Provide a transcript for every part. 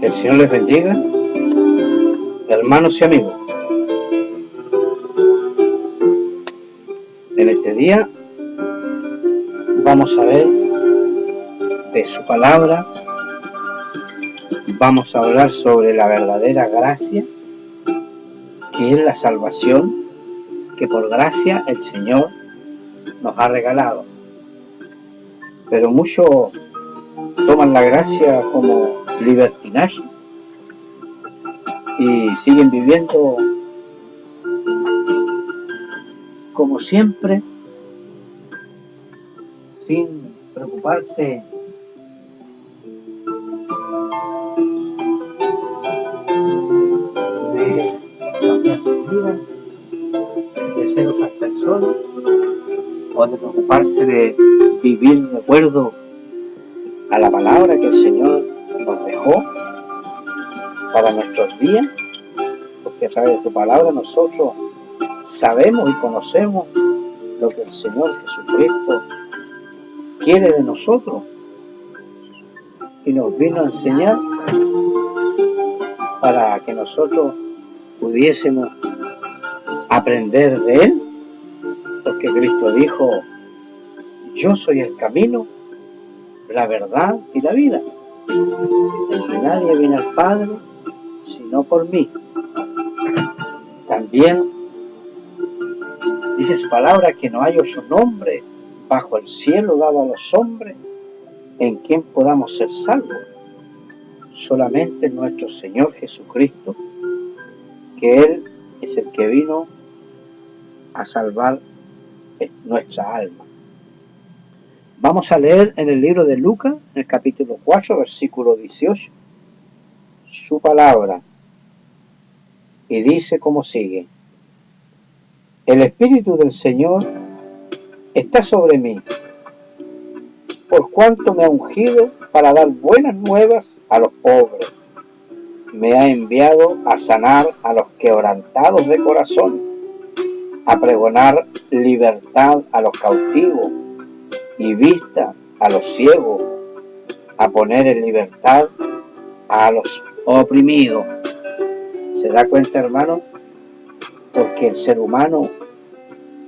El Señor les bendiga, hermanos y amigos. En este día vamos a ver de su palabra, vamos a hablar sobre la verdadera gracia, que es la salvación que por gracia el Señor nos ha regalado. Pero muchos toman la gracia como libertinaje y siguen viviendo como siempre, sin preocuparse de cambiar su vida, de ser otras personas, o de preocuparse de vivir de acuerdo a la palabra que el Señor nos dejó para nuestros días, porque a través de su palabra nosotros sabemos y conocemos lo que el Señor Jesucristo quiere de nosotros y nos vino a enseñar para que nosotros pudiésemos aprender de Él, porque Cristo dijo: yo soy el camino, la verdad y la vida. Nadie viene al Padre sino por mí. También dice su palabra que no hay otro nombre bajo el cielo dado a los hombres en quien podamos ser salvos. Solamente nuestro Señor Jesucristo, que Él es el que vino a salvar nuestra alma. Vamos a leer en el libro de Lucas, en el capítulo 4, versículo 18, su palabra, y dice como sigue: el Espíritu del Señor está sobre mí, por cuanto me ha ungido para dar buenas nuevas a los pobres. Me ha enviado a sanar a los quebrantados de corazón, a pregonar libertad a los cautivos y vista a los ciegos, a poner en libertad a los oprimidos. ¿Se da cuenta, hermano? Porque el ser humano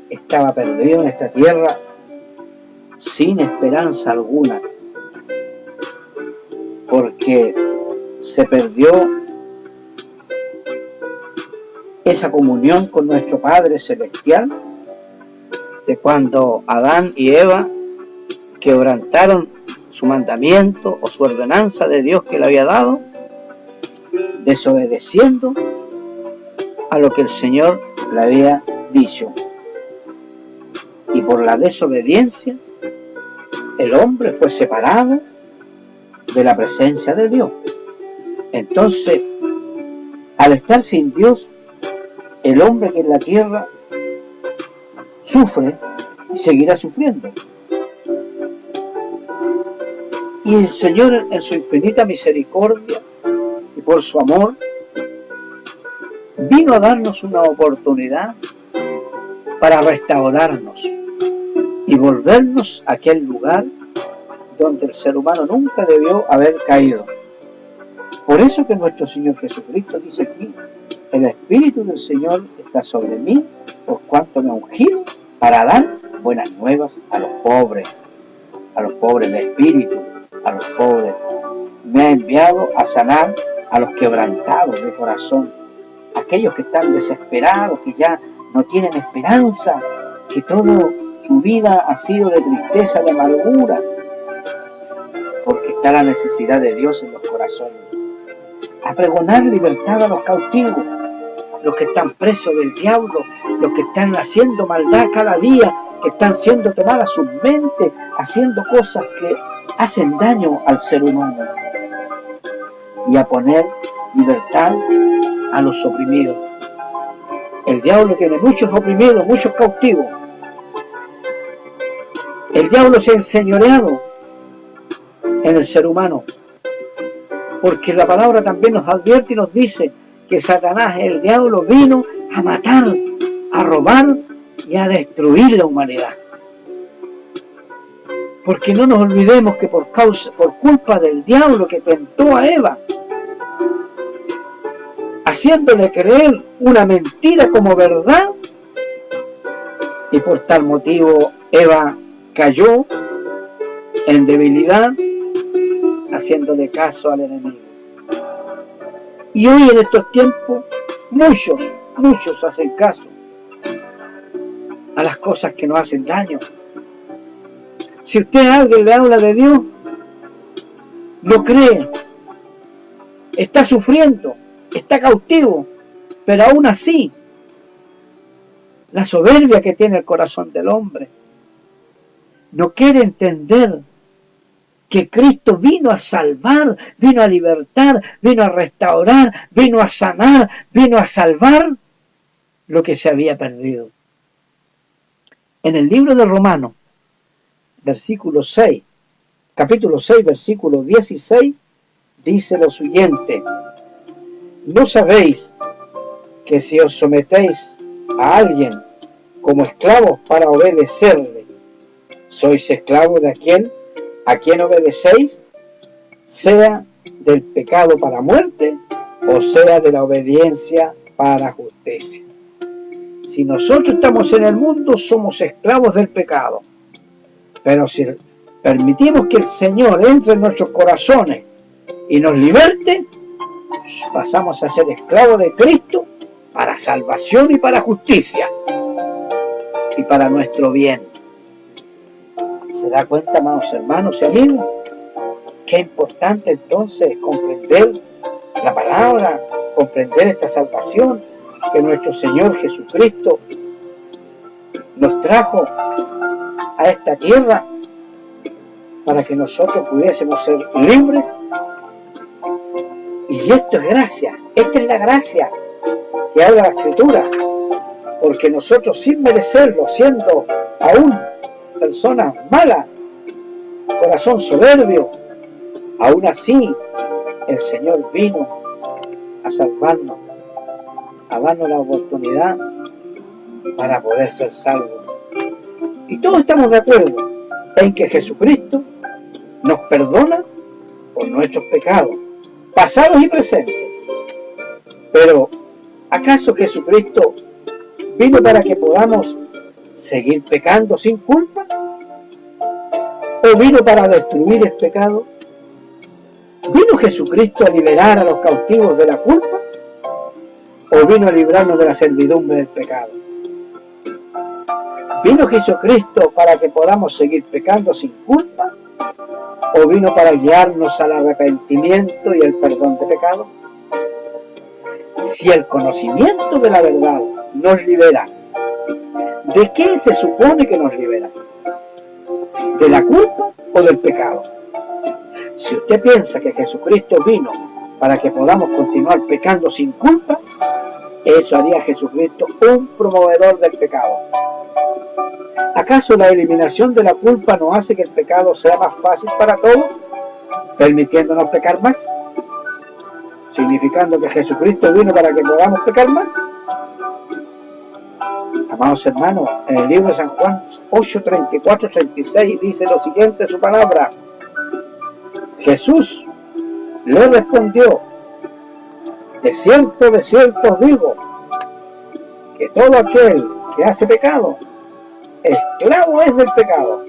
estaba perdido en esta tierra sin esperanza alguna, porque se perdió esa comunión con nuestro Padre Celestial de cuando Adán y Eva quebrantaron su mandamiento o su ordenanza de Dios que le había dado, desobedeciendo a lo que el Señor le había dicho. Y por la desobediencia, el hombre fue separado de la presencia de Dios. Entonces, al estar sin Dios, el hombre que en la tierra sufre y seguirá sufriendo. Y el Señor, en su infinita misericordia y por su amor, vino a darnos una oportunidad para restaurarnos y volvernos a aquel lugar donde el ser humano nunca debió haber caído. Por eso que nuestro Señor Jesucristo dice aquí: el Espíritu del Señor está sobre mí, por cuanto me ha ungido para dar buenas nuevas a los pobres de espíritu, a los pobres. Me ha enviado a sanar a los quebrantados de corazón, aquellos que están desesperados, que ya no tienen esperanza, que toda su vida ha sido de tristeza, de amargura, porque está la necesidad de Dios en los corazones. A pregonar libertad a los cautivos, los que están presos del diablo, los que están haciendo maldad cada día, que están siendo tomadas sus mentes, haciendo cosas que hacen daño al ser humano. Y a poner libertad a los oprimidos. El diablo tiene muchos oprimidos, muchos cautivos. El diablo se ha enseñoreado en el ser humano, porque la palabra también nos advierte y nos dice que Satanás, el diablo, vino a matar, a robar y a destruir la humanidad. Porque no nos olvidemos que por culpa del diablo que tentó a Eva, haciéndole creer una mentira como verdad, y por tal motivo Eva cayó en debilidad, haciéndole caso al enemigo. Y hoy en estos tiempos muchos hacen caso a las cosas que nos hacen daño. Si usted a alguien le habla de Dios, no cree, está sufriendo, está cautivo, pero aún así, la soberbia que tiene el corazón del hombre no quiere entender que Cristo vino a salvar, vino a libertar, vino a restaurar, vino a sanar, vino a salvar lo que se había perdido. En el libro de Romanos, capítulo 6, versículo 16, dice lo siguiente: ¿no sabéis que si os sometéis a alguien como esclavos para obedecerle, sois esclavos de aquel a quien obedecéis, sea del pecado para muerte o sea de la obediencia para justicia? Si nosotros estamos en el mundo, somos esclavos del pecado, pero si permitimos que el Señor entre en nuestros corazones y nos liberte, pasamos a ser esclavos de Cristo para salvación y para justicia y para nuestro bien. ¿Se da cuenta, amados hermanos y amigos? Qué importante entonces es comprender la palabra, comprender esta salvación que nuestro Señor Jesucristo nos trajo a esta tierra para que nosotros pudiésemos ser libres. Y esto es gracia, esta es la gracia que habla la Escritura, porque nosotros sin merecerlo, siendo aún personas malas, corazón soberbio, aún así el Señor vino a salvarnos, a darnos la oportunidad para poder ser salvos. Y todos estamos de acuerdo en que Jesucristo nos perdona por nuestros pecados, pasados y presentes. Pero, ¿acaso Jesucristo vino para que podamos seguir pecando sin culpa? ¿O vino para destruir el pecado? ¿Vino Jesucristo a liberar a los cautivos de la culpa? ¿O vino a librarnos de la servidumbre del pecado? ¿Vino Jesucristo para que podamos seguir pecando sin culpa? ¿O vino para guiarnos al arrepentimiento y el perdón de pecado? Si el conocimiento de la verdad nos libera, ¿de qué se supone que nos libera? ¿De la culpa o del pecado? Si usted piensa que Jesucristo vino para que podamos continuar pecando sin culpa, eso haría a Jesucristo un promovedor del pecado. ¿Acaso la eliminación de la culpa no hace que el pecado sea más fácil para todos, permitiéndonos pecar más? ¿Significando que Jesucristo vino para que podamos pecar más? Amados hermanos, en el libro de San Juan 8, 34, 36 dice lo siguiente su palabra: Jesús le respondió: de cierto os digo, que todo aquel que hace pecado, esclavo es del pecado.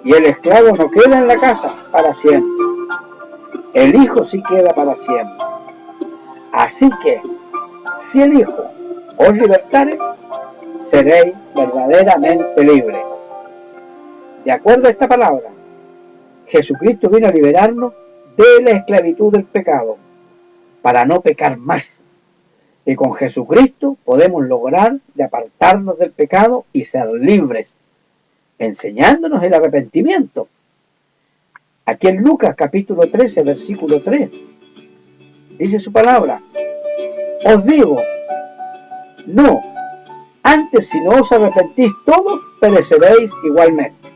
Y el esclavo no queda en la casa para siempre, el Hijo sí queda para siempre. Así que, si el Hijo os libertare, seréis verdaderamente libres. De acuerdo a esta palabra, Jesucristo vino a liberarnos de la esclavitud del pecado, para no pecar más. Y con Jesucristo podemos lograr de apartarnos del pecado y ser libres, enseñándonos el arrepentimiento. Aquí en Lucas capítulo 13, versículo 3, dice su palabra: os digo, no, antes si no os arrepentís todos, pereceréis igualmente.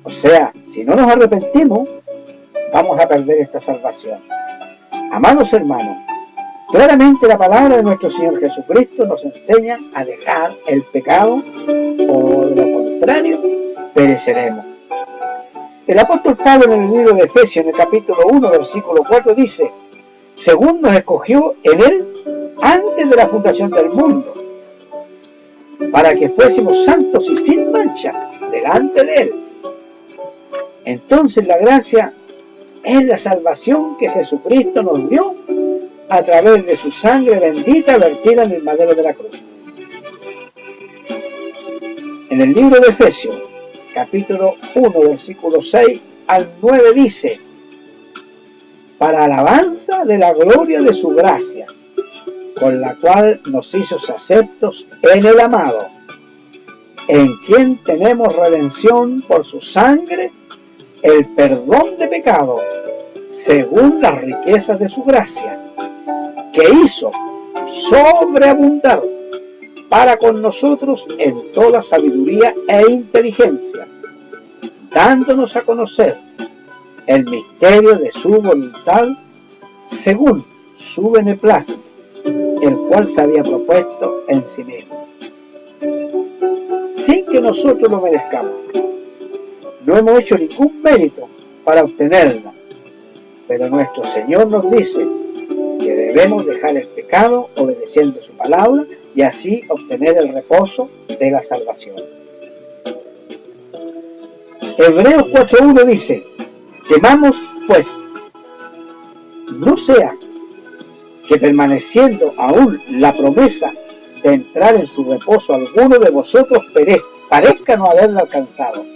O sea, si no nos arrepentimos, vamos a perder esta salvación. Amados hermanos, claramente la palabra de nuestro Señor Jesucristo nos enseña a dejar el pecado, o de lo contrario, pereceremos. El apóstol Pablo en el libro de Efesios, en el capítulo 1, versículo 4, dice: según nos escogió en Él antes de la fundación del mundo, para que fuésemos santos y sin mancha delante de Él. Entonces la gracia es la salvación que Jesucristo nos dio a través de su sangre bendita vertida en el madero de la cruz. En el libro de Efesios, capítulo 1, versículos 6 al 9 dice: para alabanza de la gloria de su gracia, con la cual nos hizo aceptos en el amado, en quien tenemos redención por su sangre, el perdón de pecado, según las riquezas de su gracia, que hizo sobreabundar para con nosotros en toda sabiduría e inteligencia, dándonos a conocer el misterio de su voluntad, según su beneplácito, el cual se había propuesto en sí mismo, sin que nosotros lo merezcamos. No hemos hecho ningún mérito para obtenerla, pero nuestro Señor nos dice que debemos dejar el pecado obedeciendo su palabra y así obtener el reposo de la salvación. Hebreos 4.1 dice: temamos pues, no sea que permaneciendo aún la promesa de entrar en su reposo alguno de vosotros parezca no haberla alcanzado.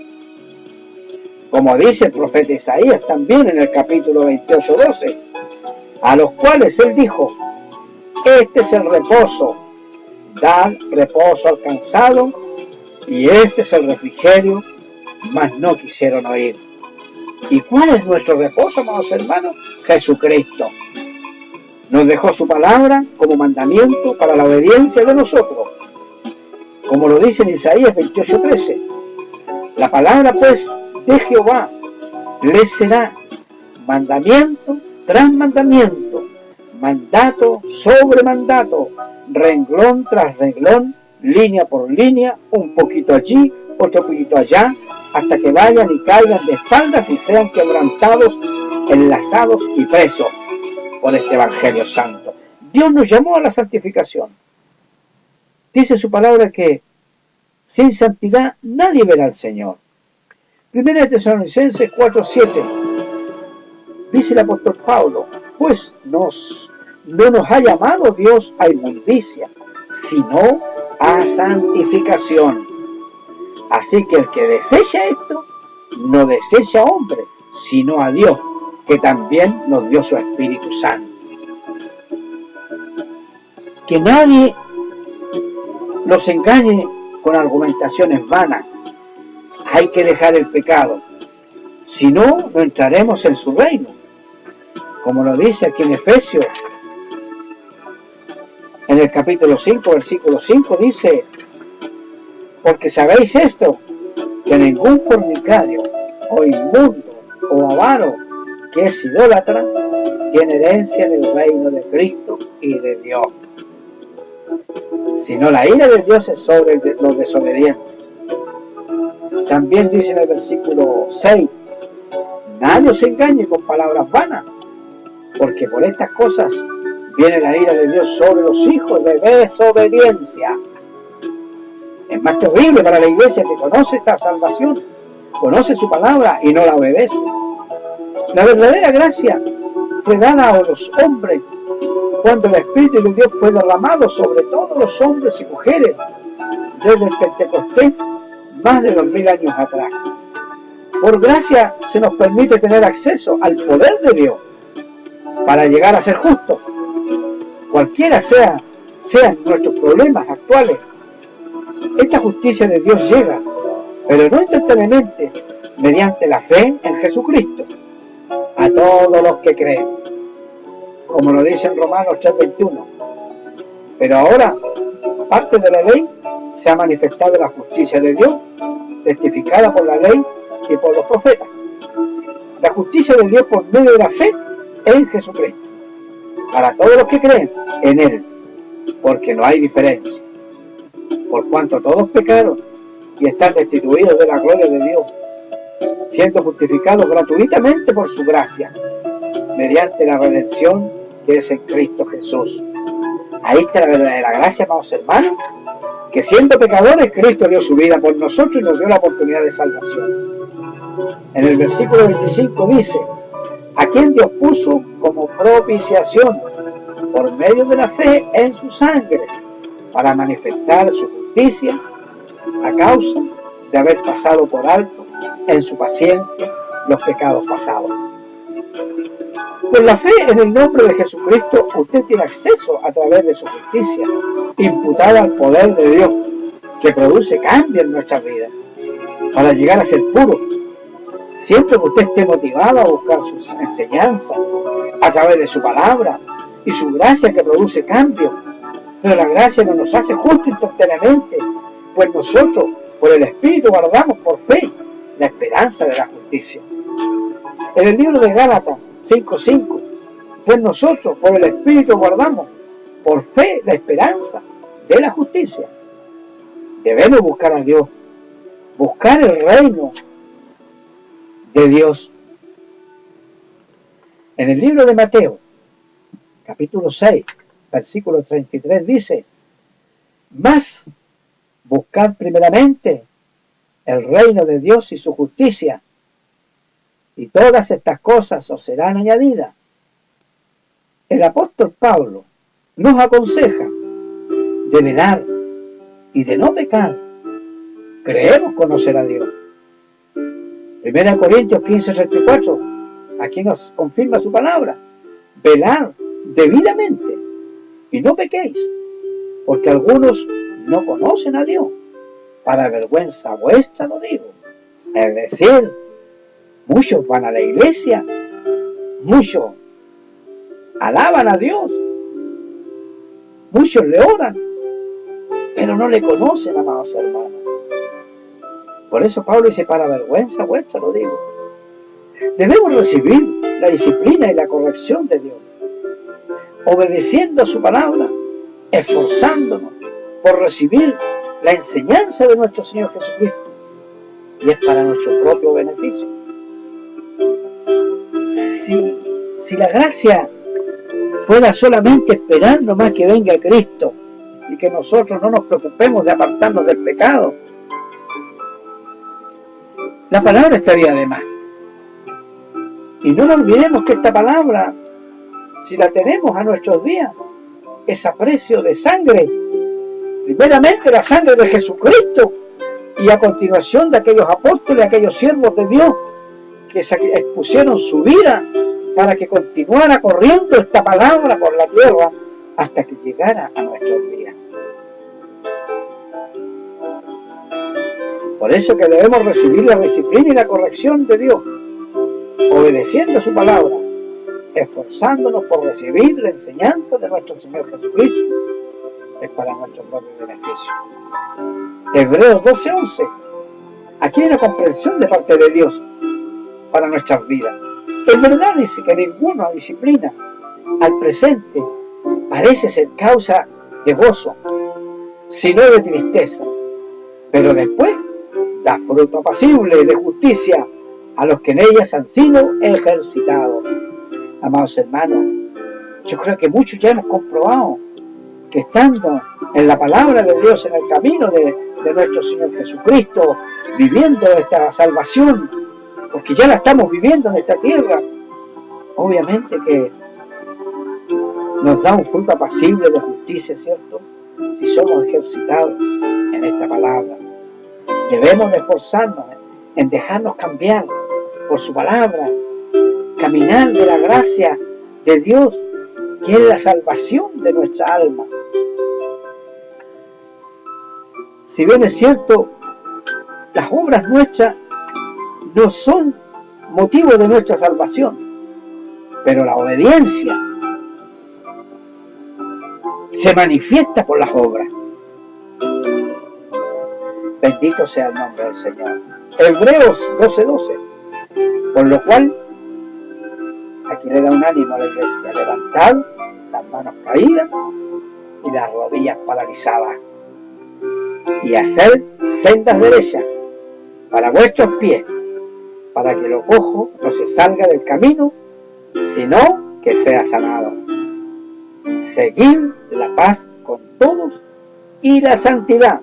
Como dice el profeta Isaías también en el capítulo 28:12, a los cuales él dijo: este es el reposo, dar reposo al cansado, y este es el refrigerio, mas no quisieron oír. ¿Y cuál es nuestro reposo, amados hermanos? Jesucristo. Nos dejó su palabra como mandamiento para la obediencia de nosotros, como lo dice en Isaías 28:13. La palabra pues de Jehová les será mandamiento tras mandamiento, mandato sobre mandato, renglón tras renglón, línea por línea, un poquito allí, otro poquito allá, hasta que vayan y caigan de espaldas y sean quebrantados, enlazados y presos por este Evangelio Santo. Dios nos llamó a la santificación. Dice su palabra que sin santidad nadie verá al Señor. Primera de Tesalonicenses 4:7 dice el apóstol Pablo: pues no nos ha llamado Dios a inmundicia, sino a santificación. Así que el que desecha esto, no desecha a hombre, sino a Dios, que también nos dio su Espíritu Santo. Que nadie los engañe con argumentaciones vanas. Hay que dejar el pecado, si no, no entraremos en su reino. Como lo dice aquí en Efesios, en el capítulo 5, versículo 5, dice: porque sabéis esto, que ningún fornicario, o inmundo, o avaro, que es idólatra, tiene herencia en el reino de Cristo y de Dios. Sino la ira de Dios es sobre los desobedientes. También dice en el versículo 6: nadie os engañe con palabras vanas, porque por estas cosas viene la ira de Dios sobre los hijos de desobediencia. Es más terrible para la iglesia que conoce esta salvación, conoce su palabra y no la obedece. La verdadera gracia fue dada a los hombres cuando el Espíritu de Dios fue derramado sobre todos los hombres y mujeres desde el Pentecostés, más de 2000 años atrás. Por gracia se nos permite tener acceso al poder de Dios para llegar a ser justos, cualquiera sean nuestros problemas actuales. Esta justicia de Dios llega, pero no instantáneamente, mediante la fe en Jesucristo, a todos los que creen, como lo dice en Romanos 3:21. Pero ahora, aparte de la ley, se ha manifestado la justicia de Dios, testificada por la ley y por los profetas. La justicia de Dios por medio de la fe en Jesucristo, para todos los que creen en Él, porque no hay diferencia. Por cuanto todos pecaron y están destituidos de la gloria de Dios, siendo justificados gratuitamente por su gracia, mediante la redención que es en Cristo Jesús. Ahí está la verdadera gracia, amados hermanos, que siendo pecadores, Cristo dio su vida por nosotros y nos dio la oportunidad de salvación. En el versículo 25 dice: a quien Dios puso como propiciación por medio de la fe en su sangre, para manifestar su justicia a causa de haber pasado por alto en su paciencia los pecados pasados. Por la fe en el nombre de Jesucristo, usted tiene acceso a través de su justicia, imputada al poder de Dios, que produce cambio en nuestras vidas, para llegar a ser puro. Siempre que usted esté motivado a buscar sus enseñanzas, a través de su palabra y su gracia que produce cambio. Pero la gracia no nos hace justo instantáneamente, pues nosotros, por el Espíritu, guardamos por fe la esperanza de la justicia. En el libro de Gálatas 5:5, pues nosotros, por el Espíritu, guardamos por fe la esperanza de la justicia. Debemos buscar a Dios, buscar el reino de Dios. En el libro de Mateo, capítulo 6, versículo 33, dice: mas buscad primeramente el reino de Dios y su justicia, y todas estas cosas os serán añadidas. El apóstol Pablo nos aconseja de velar y de no pecar. Creemos conocer a Dios. 1 Corintios 15:34, aquí nos confirma su palabra: velad debidamente y no pequéis, porque algunos no conocen a Dios. Para vergüenza vuestra lo digo. Es decir, muchos van a la iglesia, muchos alaban a Dios, muchos le oran, pero no le conocen, amados hermanos. Por eso Pablo dice: para vergüenza vuestra lo digo. Debemos recibir la disciplina y la corrección de Dios, obedeciendo a su palabra, esforzándonos por recibir la enseñanza de nuestro Señor Jesucristo, y es para nuestro propio beneficio. Si la gracia fuera solamente esperar nomás que venga Cristo y que nosotros no nos preocupemos de apartarnos del pecado, la palabra estaría de más. Y no nos olvidemos que esta palabra, si la tenemos a nuestros días, es a precio de sangre. Primeramente la sangre de Jesucristo, y a continuación de aquellos apóstoles, aquellos siervos de Dios que se expusieron su vida para que continuara corriendo esta palabra por la tierra hasta que llegara a nuestros días. Por eso que debemos recibir la disciplina y la corrección de Dios, obedeciendo su palabra, esforzándonos por recibir la enseñanza de nuestro Señor Jesucristo. Es para nuestro propio beneficio. Hebreos 12:11. Aquí hay una comprensión de parte de Dios para nuestras vidas. Es verdad, dice, que ninguna disciplina al presente parece ser causa de gozo, sino de tristeza, pero después da fruto apacible de justicia a los que en ellas han sido ejercitados. Amados hermanos, yo creo que muchos ya hemos comprobado que estando en la palabra de Dios, en el camino de nuestro Señor Jesucristo, viviendo esta salvación, porque ya la estamos viviendo en esta tierra, obviamente que nos da un fruto apacible de justicia, ¿cierto? Si somos ejercitados en esta palabra. Debemos de esforzarnos en dejarnos cambiar por su palabra, caminar de la gracia de Dios, que es la salvación de nuestra alma. Si bien es cierto, las obras nuestras no son motivo de nuestra salvación, pero la obediencia se manifiesta por las obras. Bendito sea el nombre del Señor. Hebreos 12:12. Por lo cual, aquí le da un ánimo a la iglesia: levantad las manos caídas y las rodillas paralizadas, y hacer sendas derechas para vuestros pies, para que lo cojo no se salga del camino, sino que sea sanado. seguir la paz con todos y la santidad,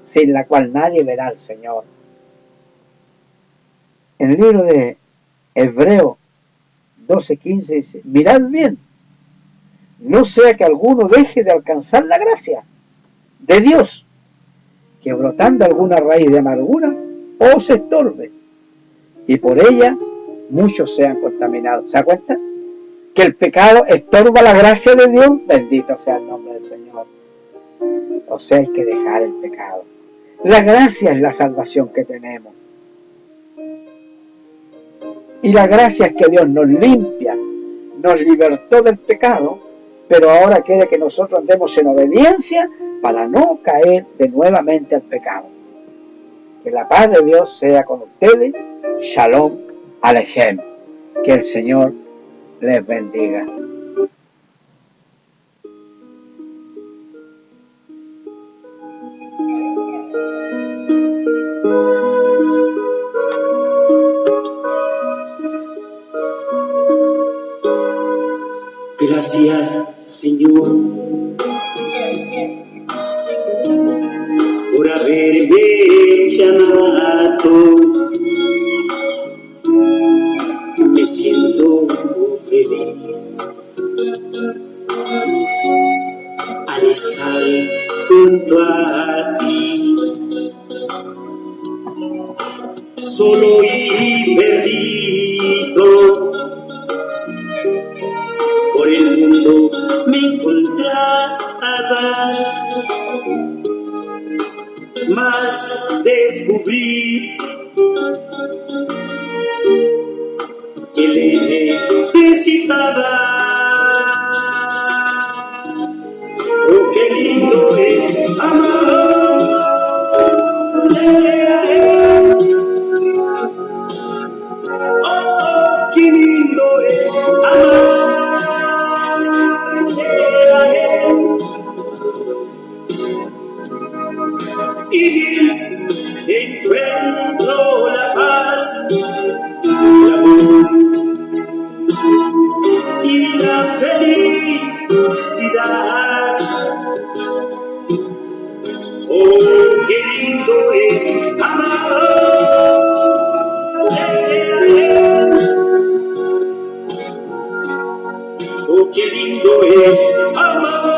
sin la cual nadie verá al Señor. En el libro de Hebreos 12:15 dice: mirad bien, no sea que alguno deje de alcanzar la gracia de Dios, que brotando alguna raíz de amargura os estorbe, y por ella muchos sean contaminados. ¿Se da cuenta? Que el pecado estorba la gracia de Dios. Bendito sea el nombre del Señor. O sea, hay que dejar el pecado. La gracia es la salvación que tenemos. Y la gracia es que Dios nos limpia, nos libertó del pecado, pero ahora quiere que nosotros andemos en obediencia para no caer de nuevamente al pecado. Que la paz de Dios sea con ustedes. Shalom Alejem. Que el Señor les bendiga. Gracias, Señor, por haberme llamado. Me siento feliz al estar junto a ti. Solo y perdido por el mundo me encontraba, mas descubrí que le necesitaba. Oh, qué lindo es amarle a Él. Oh, qué lindo es amarle a Él. Y encuentro la paz, el amor y la felicidad. Oh, qué lindo es amarle a Él. Oh, qué lindo es amarle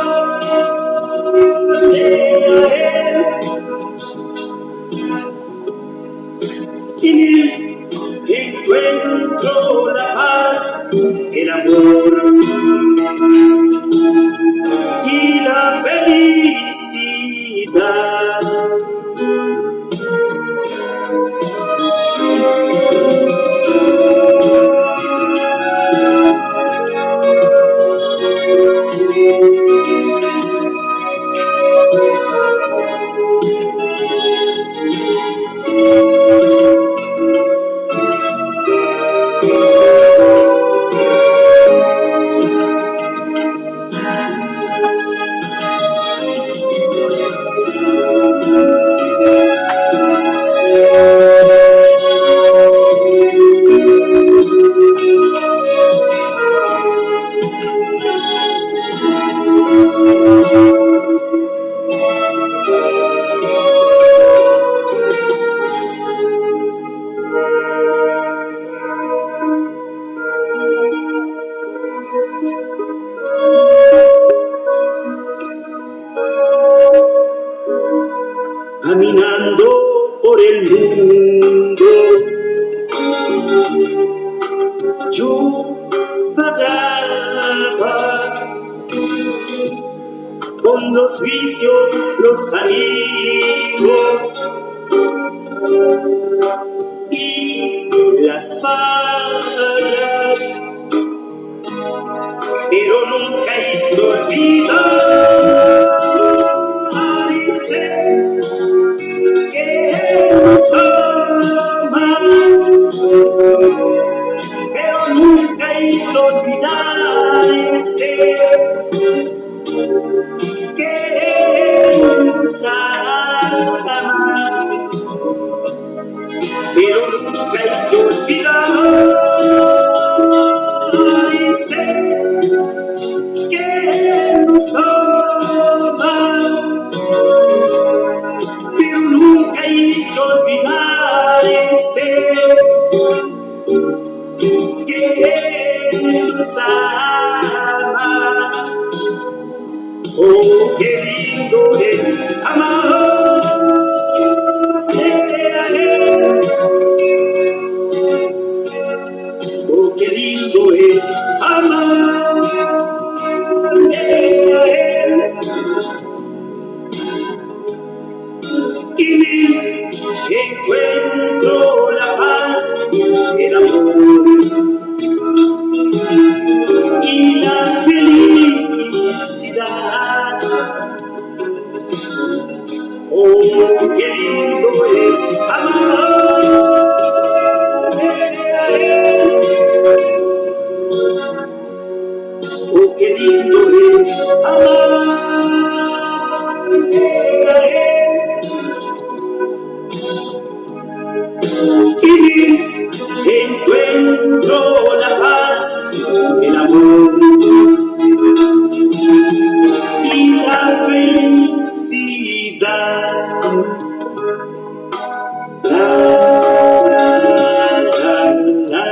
a Él. Y encuentro la paz, el amor y la felicidad. Caminando por el mundo, yo vagaba con los vicios, los amigos y las fallas, pero nunca hice olvidar que nos ama, pero nunca hizo olvidarse que nos ama, pero nunca hizo olvidarse que olvidarse que Él nos ama. Oh, qué lindo es amarle a Él. Oh, qué lindo es amarle a Él. Y encuentro la paz, el amor y la felicidad. Oh, qué lindo es amarle a Él. Oh, qué lindo es amarle a Él. Y encuentro la paz, el amor y la felicidad. La, la, la,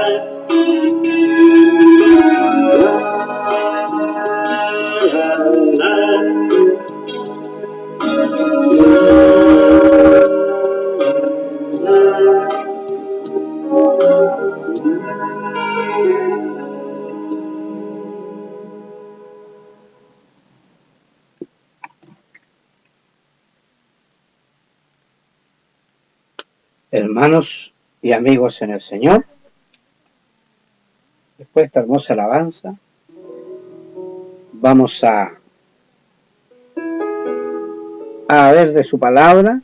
Hermanos y amigos en el Señor, después de esta hermosa alabanza, vamos a ver de su palabra.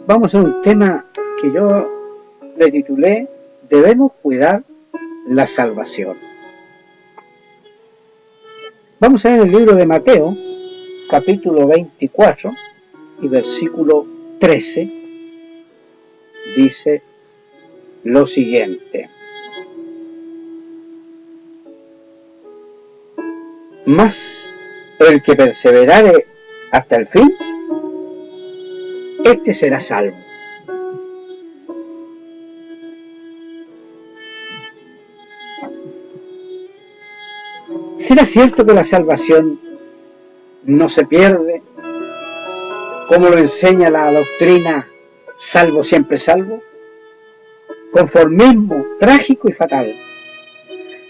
Vamos a un tema que yo le titulé: debemos cuidar la salvación. Vamos a ver el libro de Mateo, capítulo 24 y versículo 13, dice lo siguiente: mas el que perseverare hasta el fin, este será salvo. ¿Será cierto que la salvación no se pierde, como lo enseña la doctrina salvo siempre salvo? Conformismo trágico y fatal.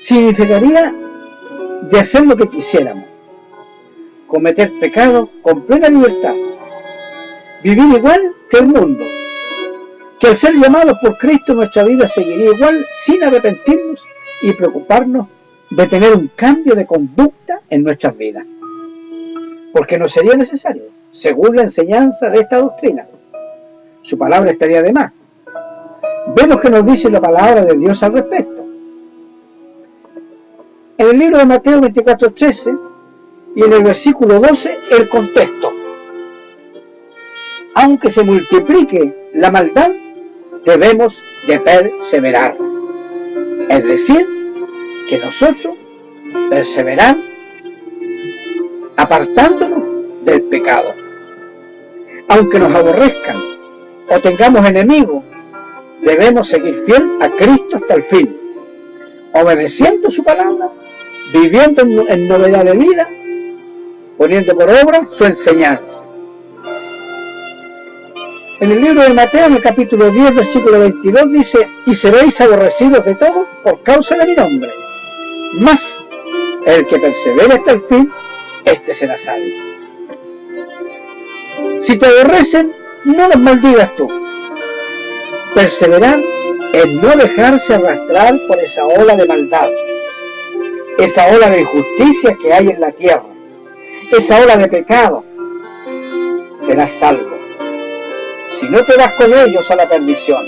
Significaría de hacer lo que quisiéramos, cometer pecados con plena libertad, vivir igual que el mundo, que al ser llamados por Cristo nuestra vida seguiría igual sin arrepentirnos y preocuparnos de tener un cambio de conducta en nuestras vidas, porque no sería necesario, según la enseñanza de esta doctrina. Su palabra estaría de más. Vemos que nos dice la palabra de Dios al respecto. En el libro de Mateo 24:13 y en el versículo 12 el contexto: aunque se multiplique la maldad, debemos de perseverar. Es decir, que nosotros perseverar apartándonos del pecado. Aunque nos aborrezcan o tengamos enemigos, debemos seguir fiel a Cristo hasta el fin, obedeciendo su palabra, viviendo en novedad de vida, poniendo por obra su enseñanza. En el libro de Mateo, en el capítulo 10, versículo 22, dice: y seréis aborrecidos de todos por causa de mi nombre, mas el que persevere hasta el fin, este será salvo. Si te aborrecen, no los maldigas tú. Perseverar es no dejarse arrastrar por esa ola de maldad, esa ola de injusticia que hay en la tierra, esa ola de pecado. Serás salvo si no te vas con ellos a la perdición.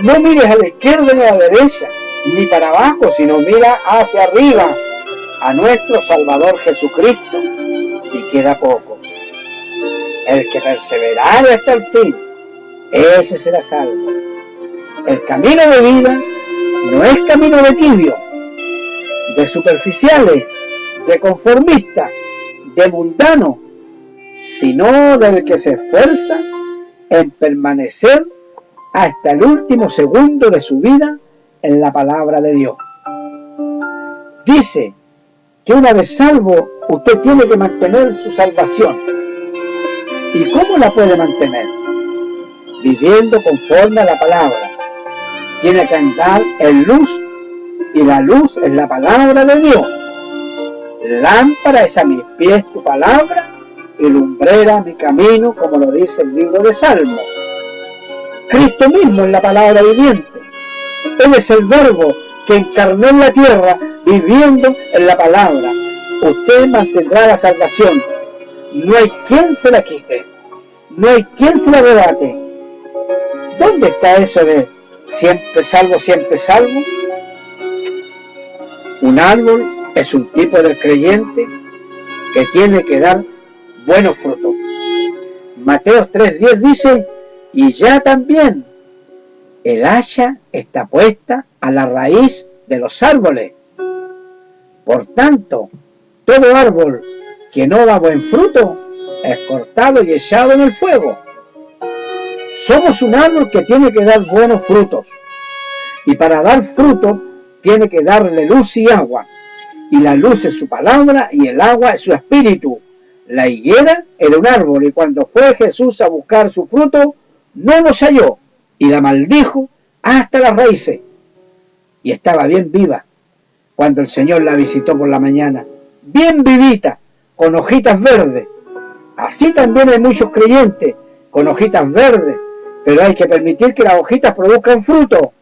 No mires a la izquierda ni a la derecha, ni para abajo, sino mira hacia arriba, a nuestro Salvador Jesucristo, y queda poco. El que perseverare hasta el fin, ese será salvo. El camino de vida no es camino de tibio, de superficiales, de conformistas, de mundano, sino del que se esfuerza en permanecer hasta el último segundo de su vida en la palabra de Dios. Dice que una vez salvo, usted tiene que mantener su salvación. ¿Y cómo la puede mantener? Viviendo conforme a la palabra. Tiene que andar en luz, y la luz es la palabra de Dios. Lámpara es a mis pies tu palabra, y lumbrera mi camino, como lo dice el libro de Salmos. Cristo mismo es la palabra viviente. Él es el verbo que encarnó en la tierra, viviendo en la palabra. Usted mantendrá la salvación. No hay quien se la quite. No hay quien se la arrebate. ¿Dónde está eso de siempre salvo, siempre salvo? Un árbol es un tipo del creyente que tiene que dar buenos frutos. Mateo 3:10 dice, y ya también el hacha está puesta a la raíz de los árboles. Por tanto, todo árbol que no da buen fruto es cortado y echado en el fuego. Somos un árbol que tiene que dar buenos frutos. Y para dar fruto, tiene que darle luz y agua. Y la luz es su palabra y el agua es su espíritu. La higuera era un árbol y cuando fue Jesús a buscar su fruto, no los halló y la maldijo hasta las raíces. Y estaba bien viva cuando el Señor la visitó por la mañana. Bien vivita, con hojitas verdes. Así también hay muchos creyentes con hojitas verdes, pero hay que permitir que las hojitas produzcan fruto.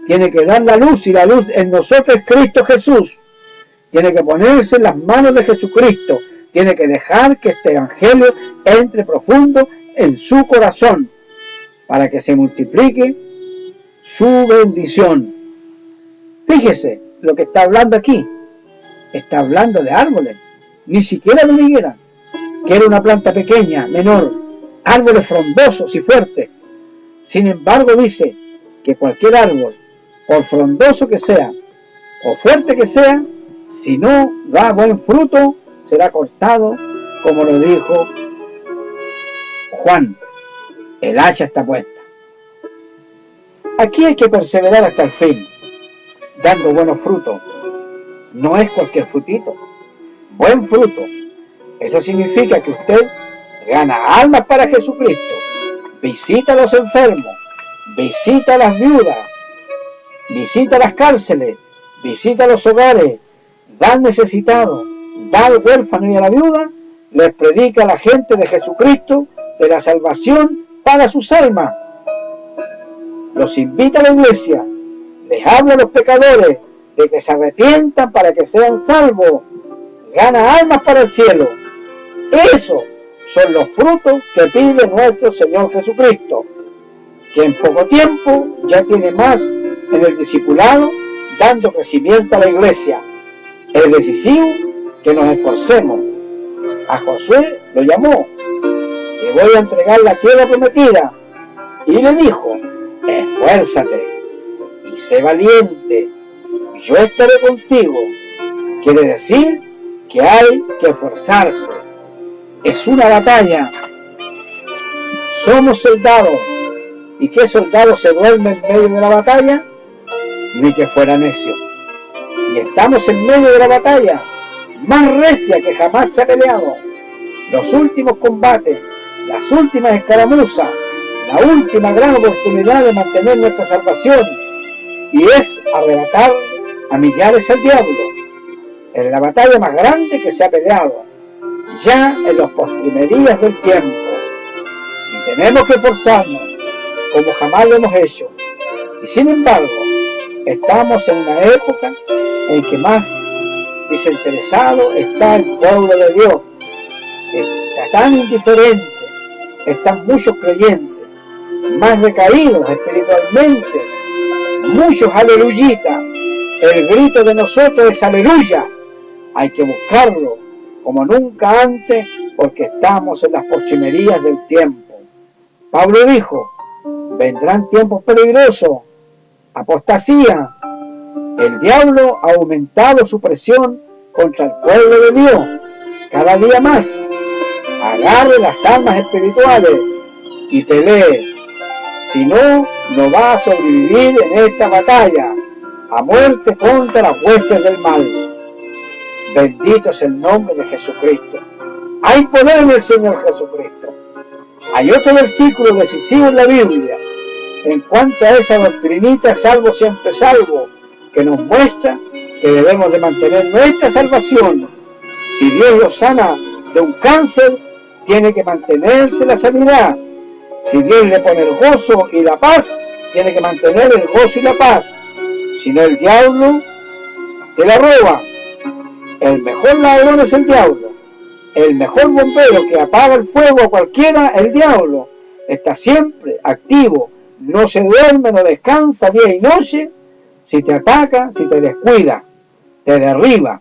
Tiene que dar la luz y la luz en nosotros es Cristo Jesús. Tiene que ponerse en las manos de Jesucristo. Tiene que dejar que este evangelio entre profundo en su corazón para que se multiplique su bendición. Fíjese lo que está hablando aquí. Está hablando de árboles, ni siquiera de una higuera, que era una planta pequeña, menor, árboles frondosos y fuertes. Sin embargo, dice que cualquier árbol, por frondoso que sea o fuerte que sea, si no da buen fruto, será cortado, como lo dijo Juan. El hacha está puesta. Aquí hay que perseverar hasta el fin, dando buenos frutos. No es cualquier frutito, buen fruto. Eso significa que usted gana almas para Jesucristo, visita a los enfermos, visita a las viudas, visita las cárceles, visita los hogares, da al necesitado, da al huérfano y a la viuda, les predica a la gente de Jesucristo, de la salvación para sus almas. Los invita a la iglesia, les habla a los pecadores de que se arrepientan para que sean salvos, gana almas para el cielo. Esos son los frutos que pide nuestro Señor Jesucristo, que en poco tiempo ya tiene más en el discipulado, dando crecimiento a la iglesia. Es decisivo que nos esforcemos. A Josué lo llamó, te voy a entregar la tierra prometida, y le dijo, esfuérzate y sé valiente, yo estaré contigo. Quiere decir que hay que esforzarse. Es una batalla. Somos soldados. ¿Y qué soldado se duerme en medio de la batalla? Ni que fuera necio. Y estamos en medio de la batalla, más recia que jamás se ha peleado. Los últimos combates, las últimas escaramuzas, la última gran oportunidad de mantener nuestra salvación, y es arrebatar a millares al diablo. Es la batalla más grande que se ha peleado, ya en los postrimerías del tiempo. Y tenemos que esforzarnos como jamás lo hemos hecho. Y sin embargo, estamos en una época en que más desinteresado está el pueblo de Dios. Está tan indiferente, están muchos creyentes, más recaídos espiritualmente, muchos aleluyitas. El grito de nosotros es aleluya. Hay que buscarlo como nunca antes, porque estamos en las postrimerías del tiempo. Pablo dijo, vendrán tiempos peligrosos, apostasía. El diablo ha aumentado su presión contra el pueblo de Dios cada día más. agarre las armas espirituales y pelee. Si no, no va a sobrevivir en esta batalla, a muerte contra las huestes del mal. Bendito es el nombre de Jesucristo. Hay poder en el Señor Jesucristo. Hay otro versículo decisivo en la Biblia en cuanto a esa doctrinita salvo siempre salvo, que nos muestra que debemos de mantener nuestra salvación. Si Dios lo sana de un cáncer, tiene que mantenerse la sanidad. Si Dios le pone el gozo y la paz, tiene que mantener el gozo y la paz. Si no, el diablo te la roba. El mejor ladrón es el diablo. El mejor bombero que apaga el fuego a cualquiera, el diablo. Está siempre activo. No se duerme, no descansa día y noche. Si te ataca, si te descuida, te derriba.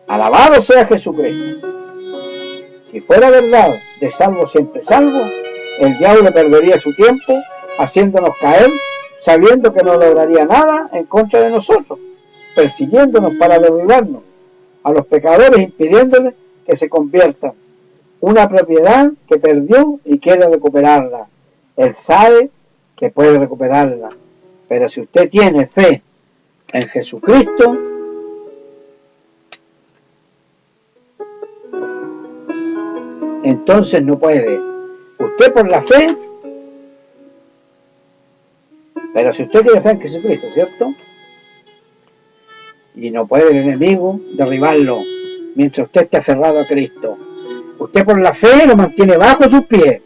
Alabado sea Jesucristo. Si fuera verdad de salvo siempre salvo, el diablo perdería su tiempo haciéndonos caer, sabiendo que no lograría nada en contra de nosotros, persiguiéndonos para derribarnos, a los pecadores impidiéndoles que se conviertan. Una propiedad que perdió y quiere recuperarla. Él sabe que puede recuperarla. Pero si usted tiene fe en Jesucristo, entonces no puede. Usted por la fe, pero si usted tiene fe en Jesucristo, ¿cierto? Y no puede el enemigo derribarlo mientras usted esté aferrado a Cristo. Usted por la fe lo mantiene bajo sus pies,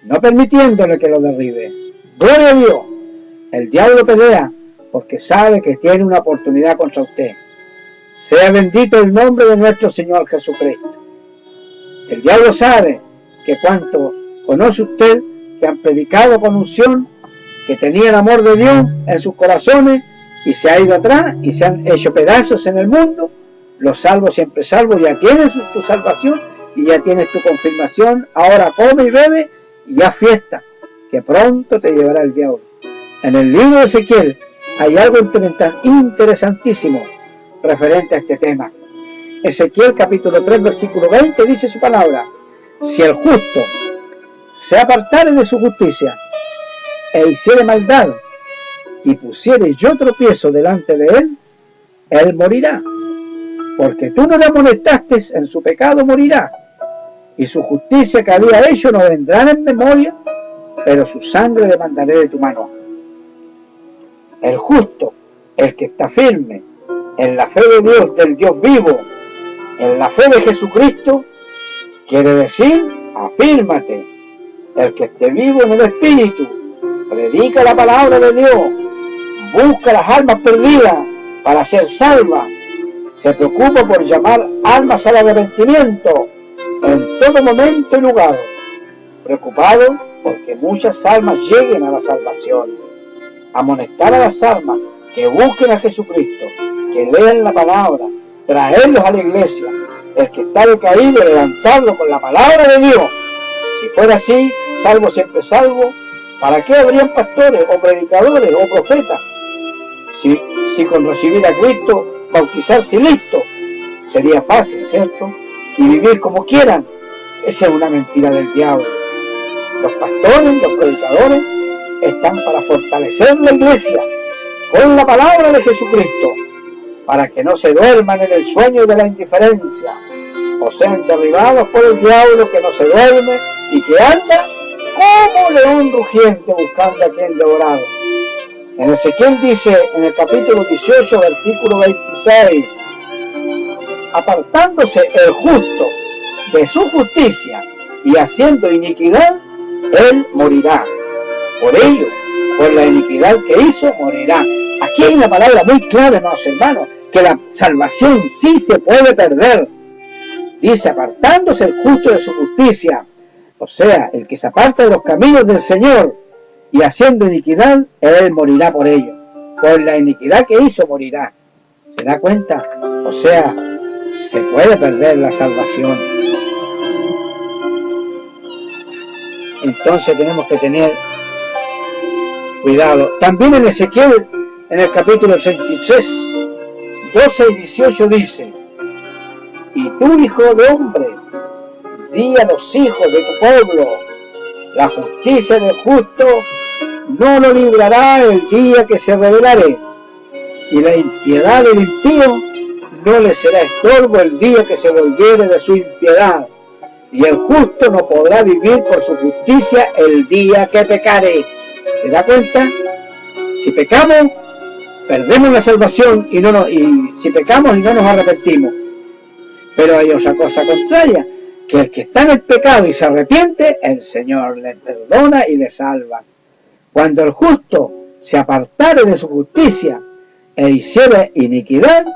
no permitiéndole que lo derribe. Gloria a Dios. El diablo pelea porque sabe que tiene una oportunidad contra usted. Sea bendito el nombre de nuestro Señor Jesucristo. El diablo sabe que cuanto conoce usted, que han predicado con unción, que tenía el amor de Dios en sus corazones y se ha ido atrás y se han hecho pedazos en el mundo, los salvos siempre salvos ya tienes tu salvación y ya tienes tu confirmación. Ahora come y bebe y ya fiesta, que pronto te llevará el diablo. En el libro de Ezequiel hay algo interesantísimo referente a este tema. Ezequiel capítulo 3 versículo 20 dice su palabra: si el justo se apartare de su justicia e hiciere maldad y pusiere yo tropiezo delante de él, él morirá, porque tú no le amonestaste en su pecado, morirá, y su justicia que había hecho no vendrá en memoria, pero su sangre demandaré de tu mano. El justo, el que está firme en la fe de Dios, del Dios vivo, en la fe de Jesucristo, quiere decir, afírmate. El que esté vivo en el Espíritu, predica la palabra de Dios, busca las almas perdidas para ser salvas, se preocupa por llamar almas al arrepentimiento en todo momento y lugar, preocupado porque muchas almas lleguen a la salvación. Amonestar a las almas que busquen a Jesucristo, que lean la palabra, traerlos a la iglesia, el que está decaído, levantarlo con la palabra de Dios. Si fuera así, salvo siempre salvo, ¿para qué habrían pastores o predicadores o profetas? Si con recibir a Cristo, bautizarse listo, sería fácil, ¿cierto? Y vivir como quieran. Esa es una mentira del diablo. Los pastores, los predicadores, están para fortalecer la iglesia con la palabra de Jesucristo, para que no se duerman en el sueño de la indiferencia, o sean derribados por el diablo que no se duerme y que anda como león rugiente buscando a quien devorar. En Ezequiel dice, en el capítulo 18, versículo 26, apartándose el justo de su justicia y haciendo iniquidad, él morirá. Por ello, por la iniquidad que hizo, morirá. Aquí hay una palabra muy clara, hermanos, que la salvación sí se puede perder. Dice, apartándose el justo de su justicia, o sea, el que se aparta de los caminos del Señor y haciendo iniquidad, él morirá por ello. Por la iniquidad que hizo, morirá. ¿Se da cuenta? O sea, se puede perder la salvación. Entonces tenemos que tener cuidado. También en Ezequiel, en el capítulo 63, 12 y 18 dice: y tú, hijo de hombre, di a los hijos de tu pueblo, la justicia del justo no lo librará el día que se rebelare, y la impiedad del impío no le será estorbo el día que se volviere de su impiedad, y el justo no podrá vivir por su justicia el día que pecare. ¿Te das cuenta? Si pecamos, perdemos la salvación y si pecamos y no nos arrepentimos. Pero hay otra cosa contraria, que el que está en el pecado y se arrepiente, el Señor le perdona y le salva. Cuando el justo se apartare de su justicia e hiciere iniquidad,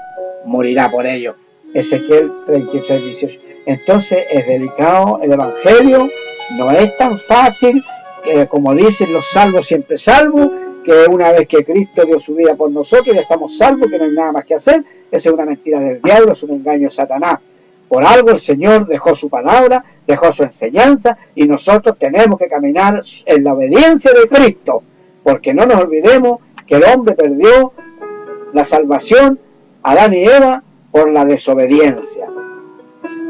morirá por ello. Ezequiel 33, 18. Entonces es delicado el Evangelio, no es tan fácil que, como dicen los salvos siempre salvos, que una vez que Cristo dio su vida por nosotros ya estamos salvos, que no hay nada más que hacer. Esa es una mentira del diablo, es un engaño de Satanás. Por algo el Señor dejó su palabra, dejó su enseñanza, y nosotros tenemos que caminar en la obediencia de Cristo, porque no nos olvidemos que el hombre perdió la salvación, Adán y Eva, por la desobediencia.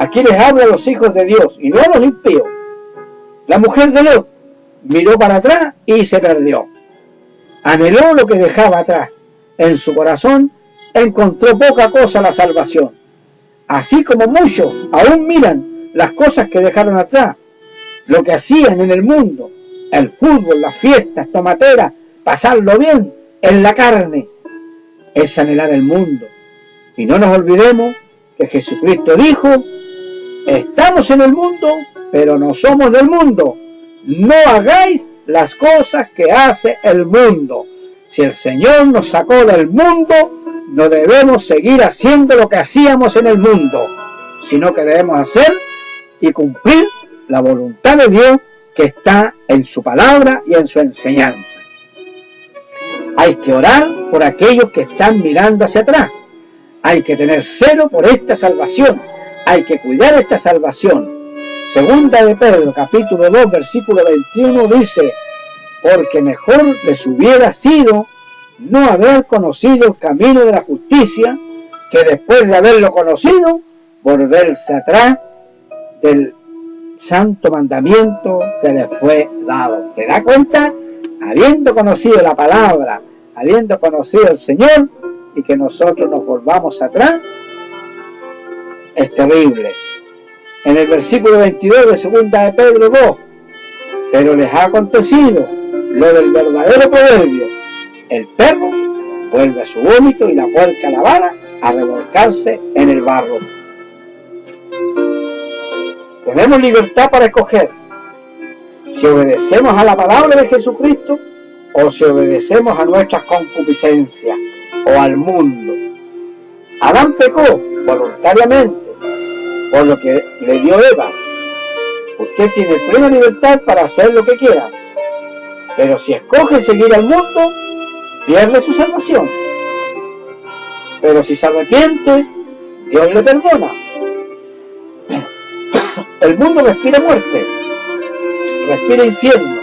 Aquí les habla a los hijos de Dios y no a los impíos. La mujer de Lot miró para atrás y se perdió. Anheló lo que dejaba atrás. En su corazón encontró poca cosa la salvación. Así como muchos aún miran las cosas que dejaron atrás, lo que hacían en el mundo, el fútbol, las fiestas, tomateras, pasarlo bien en la carne, es anhelar el mundo. Y no nos olvidemos que Jesucristo dijo: estamos en el mundo, pero no somos del mundo. No hagáis las cosas que hace el mundo. Si el Señor nos sacó del mundo, no debemos seguir haciendo lo que hacíamos en el mundo, sino que debemos hacer y cumplir la voluntad de Dios que está en su palabra y en su enseñanza. Hay que orar por aquellos que están mirando hacia atrás. Hay que tener celo por esta salvación. Hay que cuidar esta salvación. Segunda de Pedro, capítulo 2, versículo 21, dice: porque mejor les hubiera sido no haber conocido el camino de la justicia, que después de haberlo conocido, volverse atrás del santo mandamiento que les fue dado. ¿Se da cuenta? Habiendo conocido la palabra, habiendo conocido al Señor, y que nosotros nos volvamos atrás, es terrible. En el versículo 22 de segunda de Pedro 2, pero les ha acontecido lo del verdadero proverbio: el perro vuelve a su vómito y la puerca lavada a revolcarse en el barro. Tenemos libertad para escoger si obedecemos a la palabra de Jesucristo o si obedecemos a nuestras concupiscencias o al mundo. Adán pecó voluntariamente por lo que le dio Eva. Usted tiene plena libertad para hacer lo que quiera, pero si escoge seguir al mundo, pierde su salvación. Pero si se arrepiente, Dios le perdona. El mundo respira muerte, respira infierno,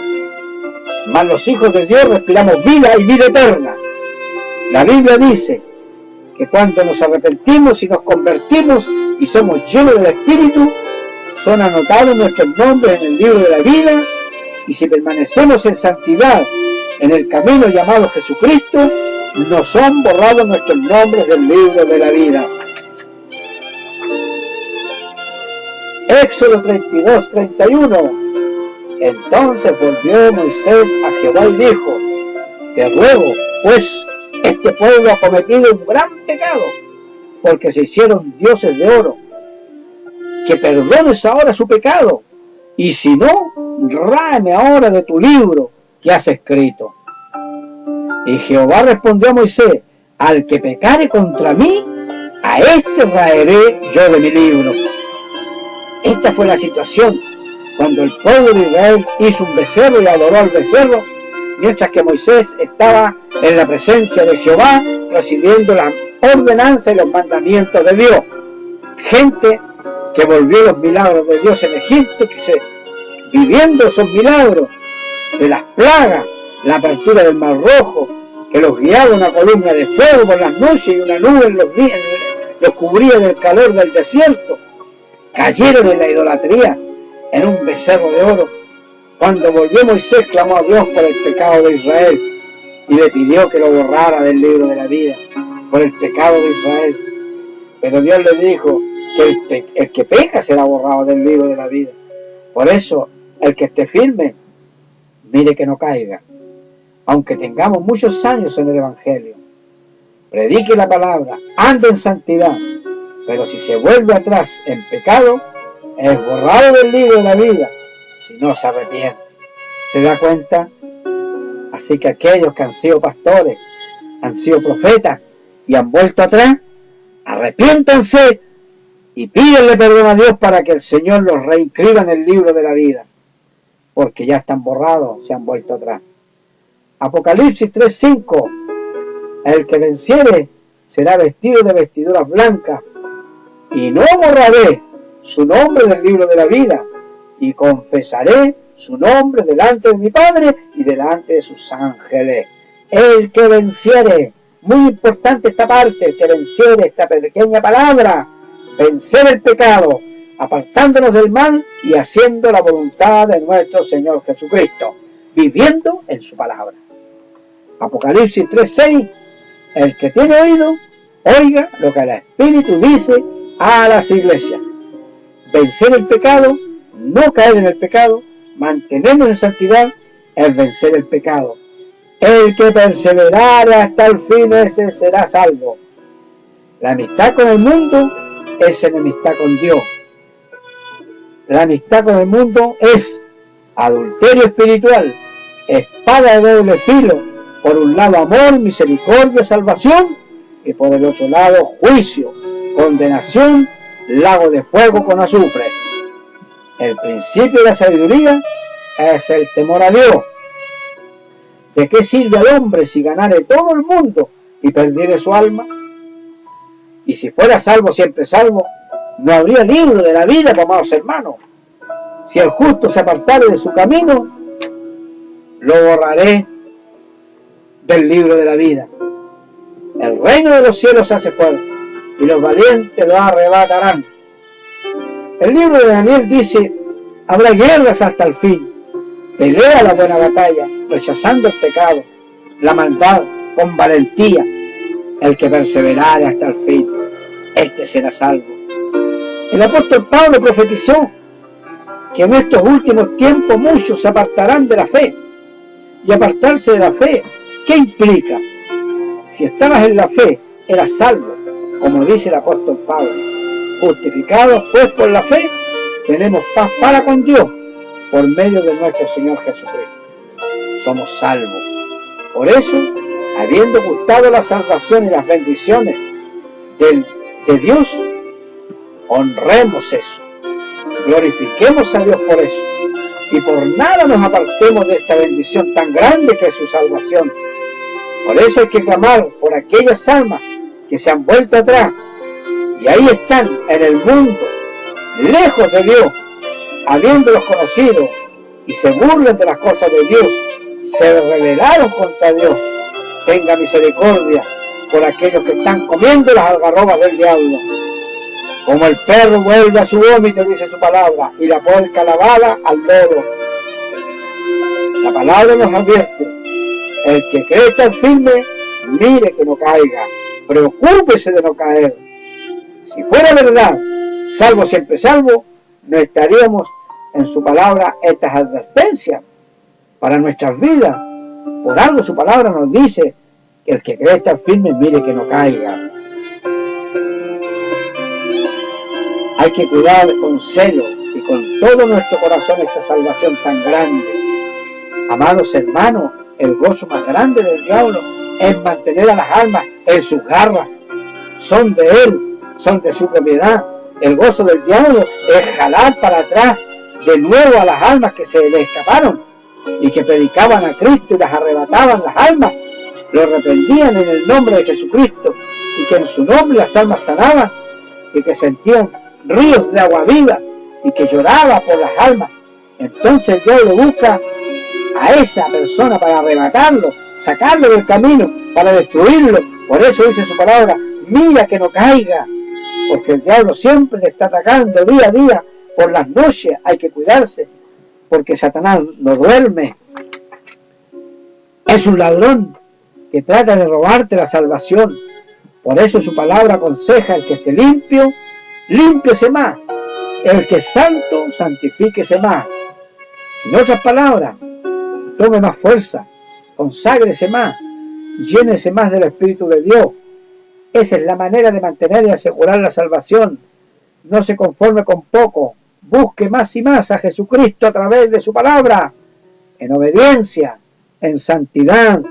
mas los hijos de Dios respiramos vida y vida eterna. La Biblia dice que cuando nos arrepentimos y nos convertimos y somos llenos del Espíritu, son anotados nuestros nombres en el libro de la vida, y si permanecemos en santidad en el camino llamado Jesucristo, no son borrados nuestros nombres del libro de la vida. Éxodo 32, 31. Entonces volvió Moisés a Jehová y dijo: te ruego, pues este pueblo ha cometido un gran pecado, porque se hicieron dioses de oro, que perdones ahora su pecado, y si no, ráeme ahora de tu libro que has escrito. Y Jehová respondió a Moisés: al que pecare contra mí, a este raeré yo de mi libro. Esta fue la situación cuando el pueblo de Israel hizo un becerro y adoró al becerro, mientras que Moisés estaba en la presencia de Jehová recibiendo las ordenanzas y los mandamientos de Dios. Gente que volvió los milagros de Dios en Egipto, viviendo esos milagros de las plagas, la apertura del Mar Rojo, que los guiaba una columna de fuego por las noches y una nube los cubría del calor del desierto. Cayeron en la idolatría, en un becerro de oro. Cuando volvió Moisés, clamó a Dios por el pecado de Israel y le pidió que lo borrara del libro de la vida por el pecado de Israel. Pero Dios le dijo que el que peca será borrado del libro de la vida. Por eso, el que esté firme, mire que no caiga. Aunque tengamos muchos años en el Evangelio, predique la palabra, ande en santidad, pero si se vuelve atrás en pecado, es borrado del libro de la vida si no se arrepiente. ¿Se da cuenta? Así que aquellos que han sido pastores, han sido profetas y han vuelto atrás, arrepiéntanse y pídenle perdón a Dios para que el Señor los reinscriba en el libro de la vida, porque ya están borrados, se han vuelto atrás. Apocalipsis 3:5: el que venciere será vestido de vestiduras blancas, y no borraré su nombre del libro de la vida, y confesaré su nombre delante de mi Padre y delante de sus ángeles. El que venciere, muy importante esta parte, el que venciere, esta pequeña palabra, vencer el pecado, apartándonos del mal y haciendo la voluntad de nuestro Señor Jesucristo, viviendo en su palabra. Apocalipsis 3:6: el que tiene oído, oiga lo que el Espíritu dice a las iglesias. Vencer el pecado, no caer en el pecado, mantenernos en santidad, es vencer el pecado. El que perseverare hasta el fin, ese será salvo. La amistad con el mundo es enemistad con Dios. La amistad con el mundo es adulterio espiritual, espada de doble filo. Por un lado amor, misericordia, salvación, y por el otro lado juicio, condenación, lago de fuego con azufre. El principio de la sabiduría es el temor a Dios. ¿De qué sirve al hombre si ganare todo el mundo y perdiere su alma? Y si fuera salvo, siempre salvo, no habría libro de la vida, amados hermanos. Si el justo se apartare de su camino, lo borraré del libro de la vida. El reino de los cielos se hace fuerte, y los valientes lo arrebatarán. El libro de Daniel dice: habrá guerras hasta el fin. Pelea la buena batalla, rechazando el pecado, la maldad con valentía. El que perseverare hasta el fin, este será salvo. El apóstol Pablo profetizó que en estos últimos tiempos muchos se apartarán de la fe. Y apartarse de la fe, ¿qué implica? Si estabas en la fe, eras salvo, como dice el apóstol Pablo. Justificados pues por la fe, tenemos paz para con Dios por medio de nuestro Señor Jesucristo. Somos salvos. Por eso, habiendo gustado la salvación y las bendiciones de Dios, honremos eso, glorifiquemos a Dios por eso, y por nada nos apartemos de esta bendición tan grande que es su salvación. Por eso hay que clamar por aquellas almas que se han vuelto atrás y ahí están en el mundo, lejos de Dios, habiéndolos conocido, y se burlan de las cosas de Dios, se rebelaron contra Dios. Tenga misericordia por aquellos que están comiendo las algarrobas del diablo. Como el perro vuelve a su vómito, dice su palabra, y la puerca lavada al lodo. La palabra nos advierte: el que cree estar firme, mire que no caiga, preocúpese de no caer. Si fuera verdad, salvo siempre salvo, no estaríamos en su palabra estas advertencias para nuestras vidas. Por algo su palabra nos dice que el que cree estar firme, mire que no caiga. Hay que cuidar con celo y con todo nuestro corazón esta salvación tan grande. Amados hermanos, el gozo más grande del diablo es mantener a las almas en sus garras. Son de él, son de su propiedad. El gozo del diablo es jalar para atrás de nuevo a las almas que se le escaparon y que predicaban a Cristo y las arrebataban las almas, lo reprendían en el nombre de Jesucristo, y que en su nombre las almas sanaban, y que sentían ríos de agua viva y que lloraba por las almas. Entonces el diablo busca a esa persona para arrebatarlo, sacarlo del camino, para destruirlo. Por eso dice su palabra: mira que no caiga, porque el diablo siempre le está atacando día a día Por las noches hay que cuidarse, porque Satanás no duerme. Es un ladrón que trata de robarte la salvación. Por eso su palabra aconseja: el que esté limpio, límpiese más. El que es santo, santifíquese más. En otras palabras, tome más fuerza, conságrese más, llénese más del Espíritu de Dios. Esa es la manera de mantener y asegurar la salvación. No se conforme con poco, busque más y más a Jesucristo a través de su palabra, en obediencia, en santidad,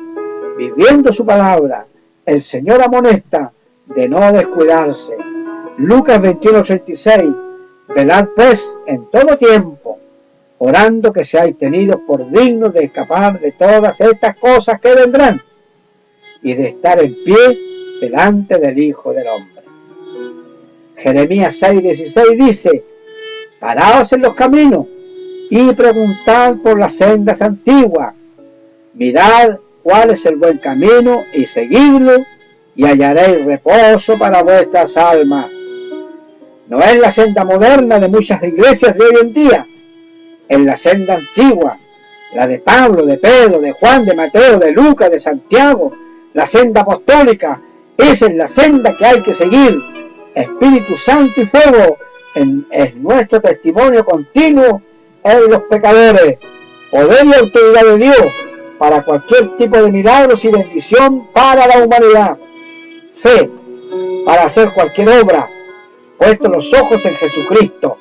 viviendo su palabra. El Señor amonesta de no descuidarse. Lucas 21:36. Velad pues en todo tiempo, orando que seáis tenidos por dignos de escapar de todas estas cosas que vendrán y de estar en pie delante del Hijo del Hombre. Jeremías 6:16 dice: paraos en los caminos y preguntad por las sendas antiguas, mirad cuál es el buen camino y seguidlo, y hallaréis reposo para vuestras almas. No es la senda moderna de muchas iglesias de hoy en día, es la senda antigua, la de Pablo, de Pedro, de Juan, de Mateo, de Lucas, de Santiago, la senda apostólica. Esa es la senda que hay que seguir. Espíritu Santo y fuego es nuestro testimonio continuo en los pecadores. Poder y autoridad de Dios para cualquier tipo de milagros y bendición para la humanidad. Fe para hacer cualquier obra, puesto los ojos en Jesucristo.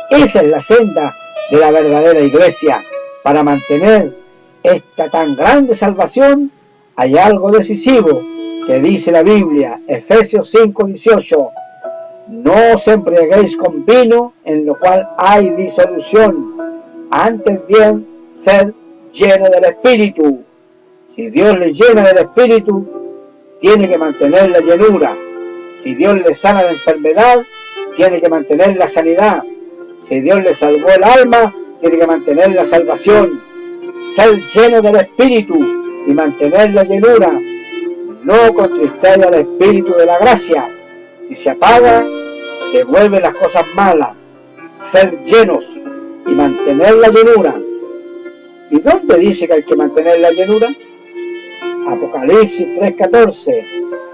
Esa es la senda de la verdadera iglesia. Para mantener esta tan grande salvación hay algo decisivo que dice la Biblia, Efesios 5:18. No os embriaguéis con vino, en lo cual hay disolución, antes bien sed lleno del Espíritu. Si Dios le llena del Espíritu, tiene que mantener la llenura. Si Dios le sana la enfermedad, tiene que mantener la sanidad. Si Dios le salvó el alma, tiene que mantener la salvación. Ser lleno del Espíritu y mantener la llenura. No contristéis al Espíritu de la gracia. Si se apaga, se vuelven las cosas malas. Ser llenos y mantener la llenura. ¿Y dónde dice que hay que mantener la llenura? Apocalipsis 3:14.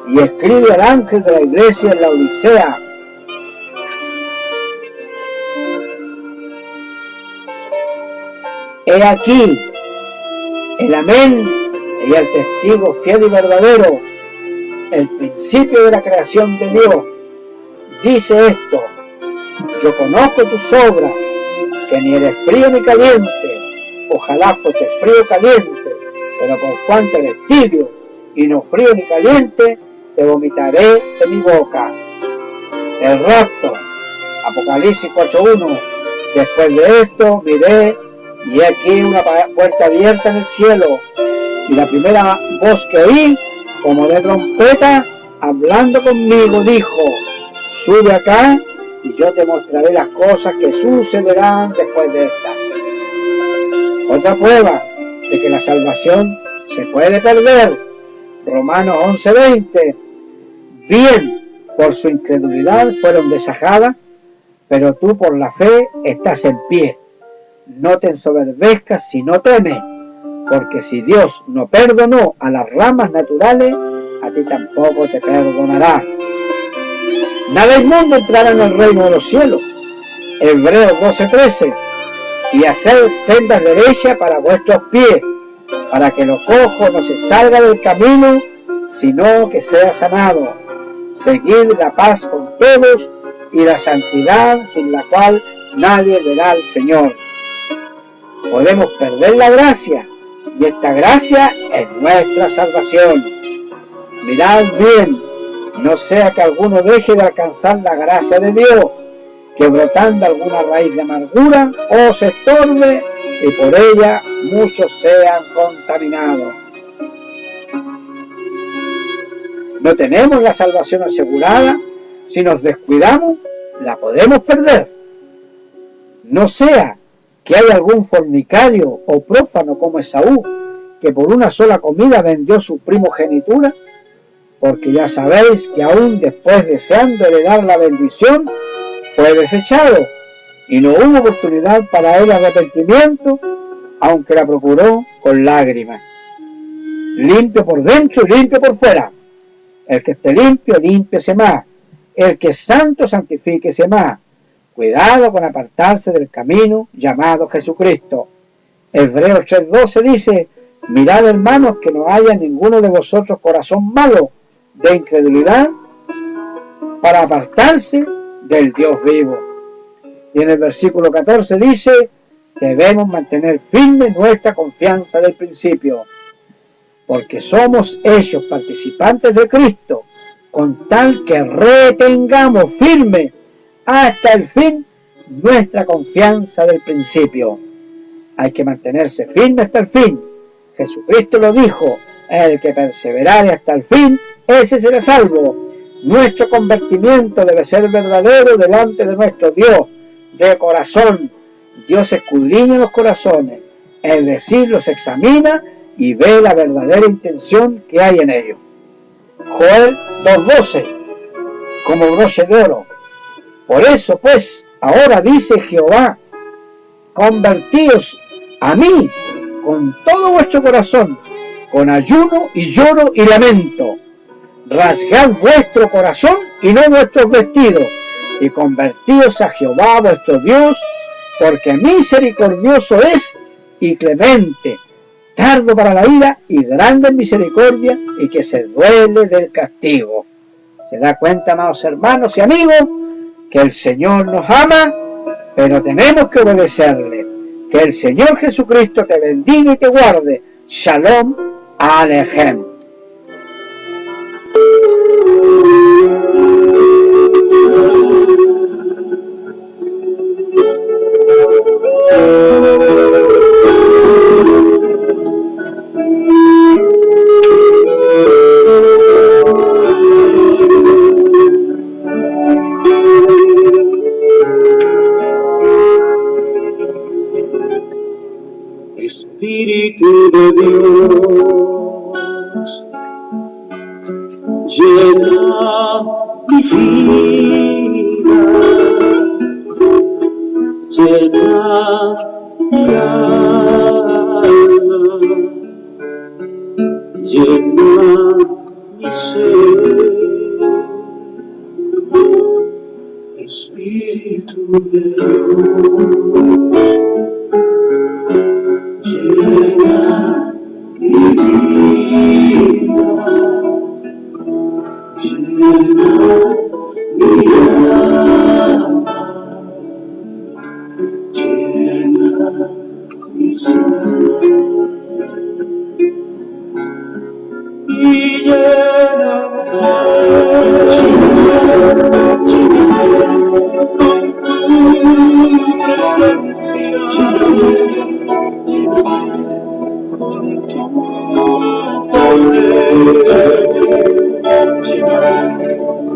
Y escribe al ángel de la iglesia en la Odisea: he aquí el amén y el testigo fiel y verdadero, el principio de la creación de Dios. Dice esto: yo conozco tus obras, que ni eres frío ni caliente. Ojalá fuese frío o caliente, pero por cuanto eres tibio y no frío ni caliente, te vomitaré de mi boca. El rapto, Apocalipsis 4:1. Después de esto miré, y aquí una puerta abierta en el cielo, y la primera voz que oí, como de trompeta, hablando conmigo, dijo: sube acá, y yo te mostraré las cosas que sucederán después de esta. Otra prueba de que la salvación se puede perder, Romanos 11:20. Bien, por su incredulidad fueron desajadas, pero tú por la fe estás en pie. No te ensoberbezcas si no temes, porque si Dios no perdonó a las ramas naturales, a ti tampoco te perdonará. Nada inmundo entrará en el reino de los cielos. Hebreos 12:13. Y hacer sendas derechas para vuestros pies, para que lo cojo no se salga del camino, sino que sea sanado. Seguid la paz con todos y la santidad, sin la cual nadie verá al Señor. Podemos perder la gracia, y esta gracia es nuestra salvación. Mirad bien, no sea que alguno deje de alcanzar la gracia de Dios, que brotando alguna raíz de amargura os estorbe, y por ella muchos sean contaminados. No tenemos la salvación asegurada. Si nos descuidamos, la podemos perder. No sea que haya algún fornicario o prófano como Esaú, que por una sola comida vendió su primogenitura, porque ya sabéis que aún después, deseando heredar la bendición, fue desechado, y no hubo oportunidad para el arrepentimiento, aunque la procuró con lágrimas. Limpio por dentro y limpio por fuera. El que esté limpio, límpiese más. El que es santo, santifíquese más. Cuidado con apartarse del camino llamado Jesucristo. Hebreos 3:12 dice: mirad, hermanos, que no haya en ninguno de vosotros corazón malo de incredulidad para apartarse del Dios vivo. Y en el versículo 14 dice: debemos mantener firme nuestra confianza del principio, porque somos hechos participantes de Cristo, con tal que retengamos firme hasta el fin nuestra confianza del principio. Hay que mantenerse firme hasta el fin. Jesucristo lo dijo: el que perseverare hasta el fin, ese será salvo. Nuestro convertimiento debe ser verdadero delante de nuestro Dios, de corazón. Dios escudriña los corazones, es decir, los examina y ve la verdadera intención que hay en ellos. Joel 2:12, como broche de oro. Por eso, pues, ahora dice Jehová: convertíos a mí con todo vuestro corazón, con ayuno y lloro y lamento. Rasgad vuestro corazón y no vuestros vestidos, y convertíos a Jehová vuestro Dios, porque misericordioso es y clemente, tardo para la ira y grande en misericordia, y que se duele del castigo. ¿Se da cuenta, amados hermanos y amigos, que el Señor nos ama, pero tenemos que obedecerle? Que el Señor Jesucristo te bendiga y te guarde. Shalom Alejem. Espíritu de Dios, llena mi vida, llena mi alma, llena mi ser. Espíritu de Dios, llena mi vida, llena mi alma, llena mi ser, y lléname con tu presencia. Con tu poder,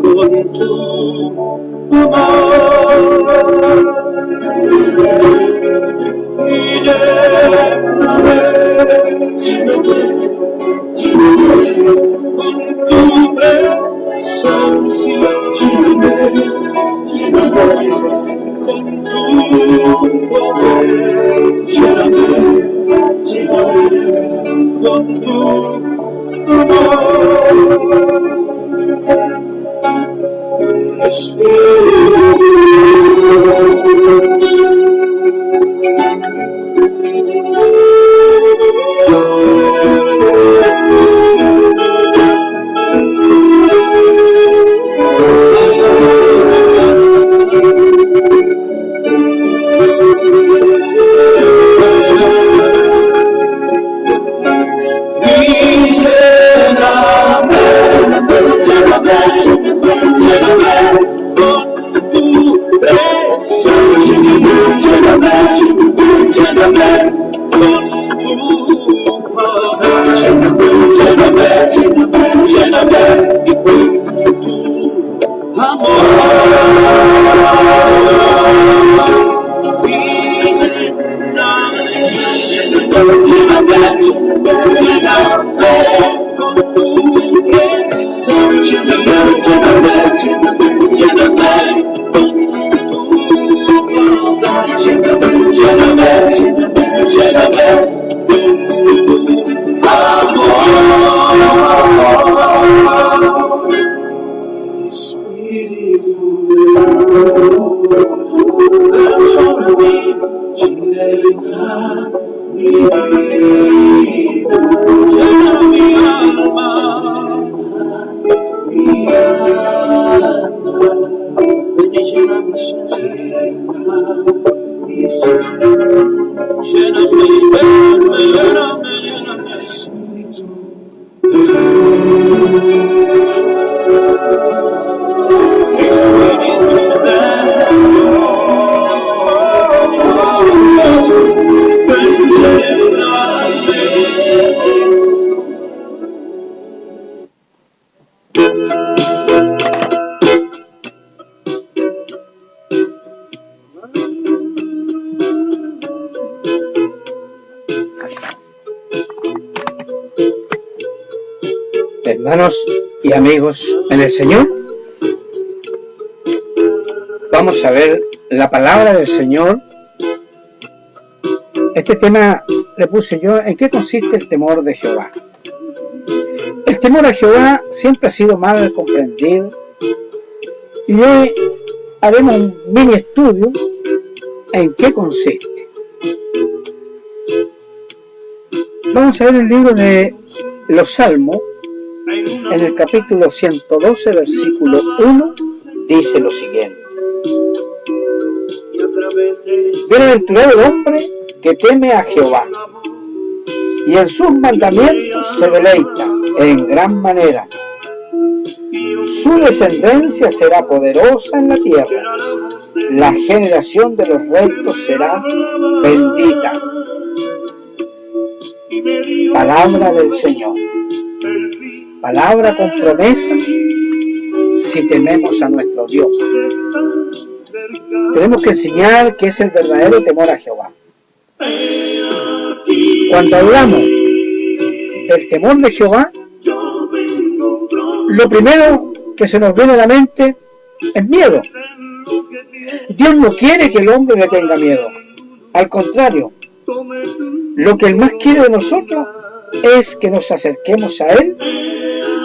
con tu amor, y lléname con tu presencia, con tu poder, con tu amor, Espíritu. Lléname con tu Hermanos y amigos en el Señor, vamos a ver la palabra del Señor. Este tema le puse yo: ¿en qué consiste el temor de Jehová? El temor a Jehová siempre ha sido mal comprendido, y hoy haremos un mini estudio en qué consiste. Vamos a ver el libro de los Salmos. En el capítulo 112, versículo 1, dice lo siguiente: Bienaventurado el hombre que teme a Jehová, y en sus mandamientos se deleita en gran manera. Su descendencia será poderosa en la tierra, la generación de los rectos será bendita. Palabra del Señor. Palabra con promesa si tememos a nuestro Dios. Tenemos que enseñar qué es el verdadero temor a Jehová. Cuando hablamos del temor de Jehová, lo primero que se nos viene a la mente es miedo. Dios no quiere que el hombre le tenga miedo. Al contrario, lo que Él más quiere de nosotros es que nos acerquemos a Él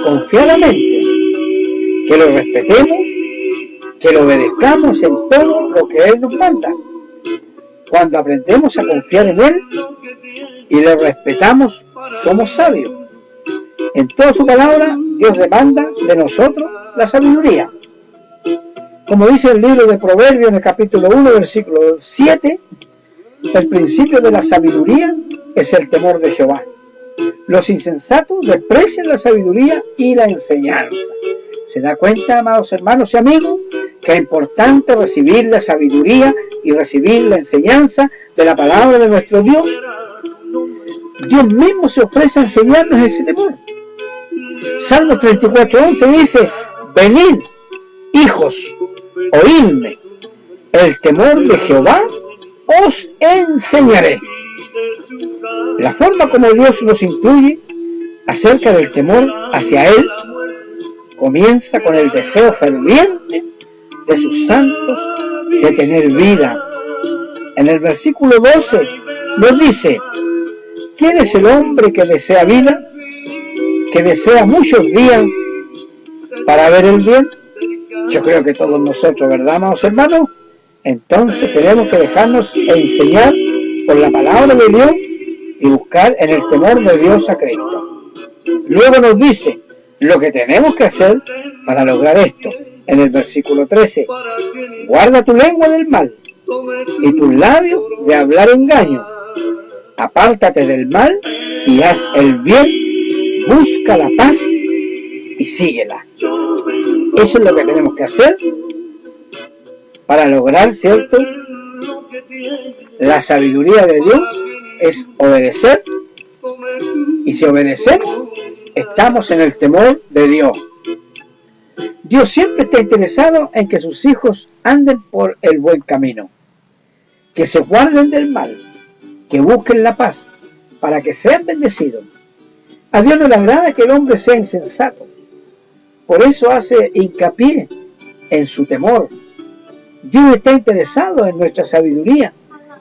confiadamente, que lo respetemos, que lo obedezcamos en todo lo que Él nos manda. Cuando aprendemos a confiar en Él y lo respetamos, somos sabios. En toda su palabra, Dios demanda de nosotros la sabiduría. Como dice el libro de Proverbios en el capítulo 1, versículo 7, el principio de la sabiduría es el temor de Jehová. Los insensatos desprecian la sabiduría y la enseñanza. ¿Se da cuenta, amados hermanos y amigos, que es importante recibir la sabiduría y recibir la enseñanza de la palabra de nuestro Dios? Dios mismo se ofrece a enseñarnos ese temor. Salmo 34:11 dice: Venid, hijos, oídme, el temor de Jehová os enseñaré. La forma como Dios nos instruye acerca del temor hacia Él comienza con el deseo ferviente de sus santos de tener vida. En el versículo 12 nos dice: ¿quién es el hombre que desea vida, que desea muchos días para ver el bien? Yo creo que todos nosotros, ¿verdad, amados hermanos? Entonces tenemos que dejarnos enseñar por la palabra de Dios y buscar en el temor de Dios a Cristo. Luego nos dice lo que tenemos que hacer para lograr esto. En el versículo 13: guarda tu lengua del mal y tus labios de hablar engaño. Apártate del mal y haz el bien, busca la paz y síguela. Eso es lo que tenemos que hacer para lograr, ¿cierto?, la sabiduría de Dios es obedecer, y si obedecemos, estamos en el temor de Dios. Dios siempre está interesado en que sus hijos anden por el buen camino, que se guarden del mal, que busquen la paz, para que sean bendecidos. A Dios no le agrada que el hombre sea insensato. Por eso hace hincapié en su temor. Dios está interesado en nuestra sabiduría,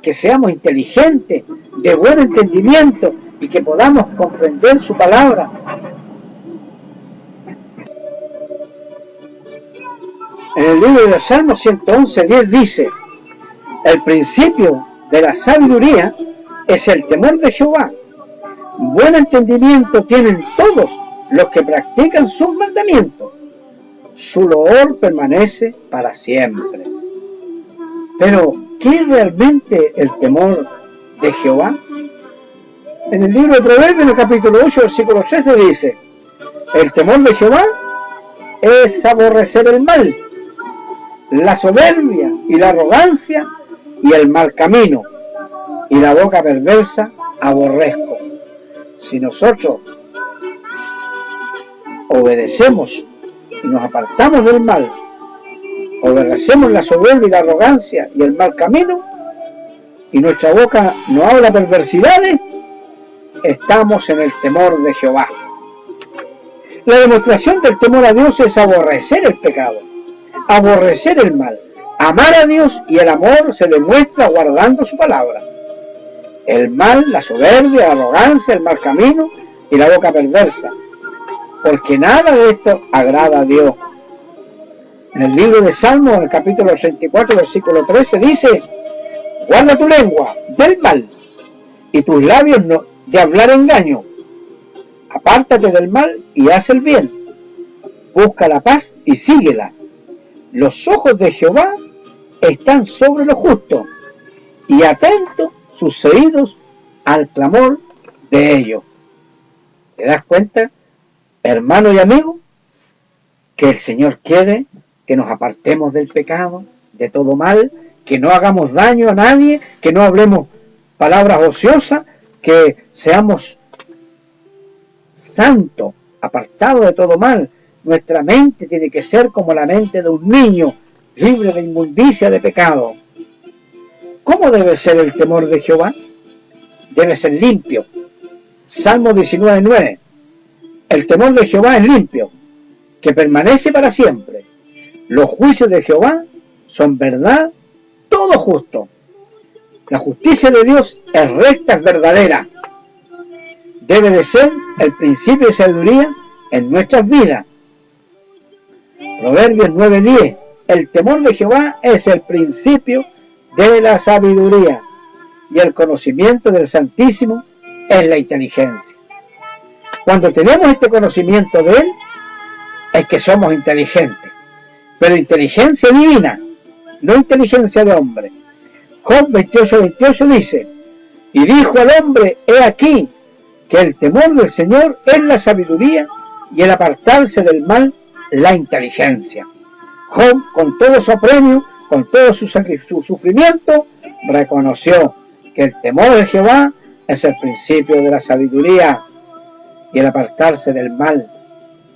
que seamos inteligentes, de buen entendimiento y que podamos comprender su palabra. En el libro de Salmos 111:10 dice: el principio de la sabiduría es el temor de Jehová. Buen entendimiento tienen todos los que practican sus mandamientos. Su loor permanece para siempre. Pero, ¿qué es realmente el temor de Jehová? En el libro de Proverbios, en el capítulo 8, versículo 13, dice: el temor de Jehová es aborrecer el mal, la soberbia y la arrogancia y el mal camino, y la boca perversa aborrezco. Si nosotros obedecemos y nos apartamos del mal, obedecemos la soberbia y la arrogancia y el mal camino, y nuestra boca no habla perversidades, estamos en el temor de Jehová. La demostración del temor a Dios es aborrecer el pecado, aborrecer el mal, amar a Dios, y el amor se demuestra guardando su palabra. El mal, la soberbia, la arrogancia, el mal camino y la boca perversa, porque nada de esto agrada a Dios. En el libro de Salmos, en el capítulo 84, versículo 13, dice: guarda tu lengua del mal y tus labios de hablar engaño. Apártate del mal y haz el bien. Busca la paz y síguela. Los ojos de Jehová están sobre los justos, y atentos sus oídos al clamor de ellos. ¿Te das cuenta, hermano y amigo, que el Señor quiere que nos apartemos del pecado, de todo mal, que no hagamos daño a nadie, que no hablemos palabras ociosas, que seamos santos, apartados de todo mal? Nuestra mente tiene que ser como la mente de un niño, libre de inmundicia, de pecado. ¿Cómo debe ser el temor de Jehová? Debe ser limpio. Salmo 19:9. El temor de Jehová es limpio, que permanece para siempre. Los juicios de Jehová son verdad, todo justo. La justicia de Dios es recta, es verdadera. Debe de ser el principio de sabiduría en nuestras vidas. Proverbios 9:10. El temor de Jehová es el principio de la sabiduría, y el conocimiento del Santísimo es la inteligencia. Cuando tenemos este conocimiento de Él, es que somos inteligentes, pero inteligencia divina, no inteligencia de hombre. Job 28:28 dice: y dijo al hombre: he aquí que el temor del Señor es la sabiduría, y el apartarse del mal la inteligencia. Job, con todo su apremio, con todo su sufrimiento, reconoció que el temor de Jehová es el principio de la sabiduría, y el apartarse del mal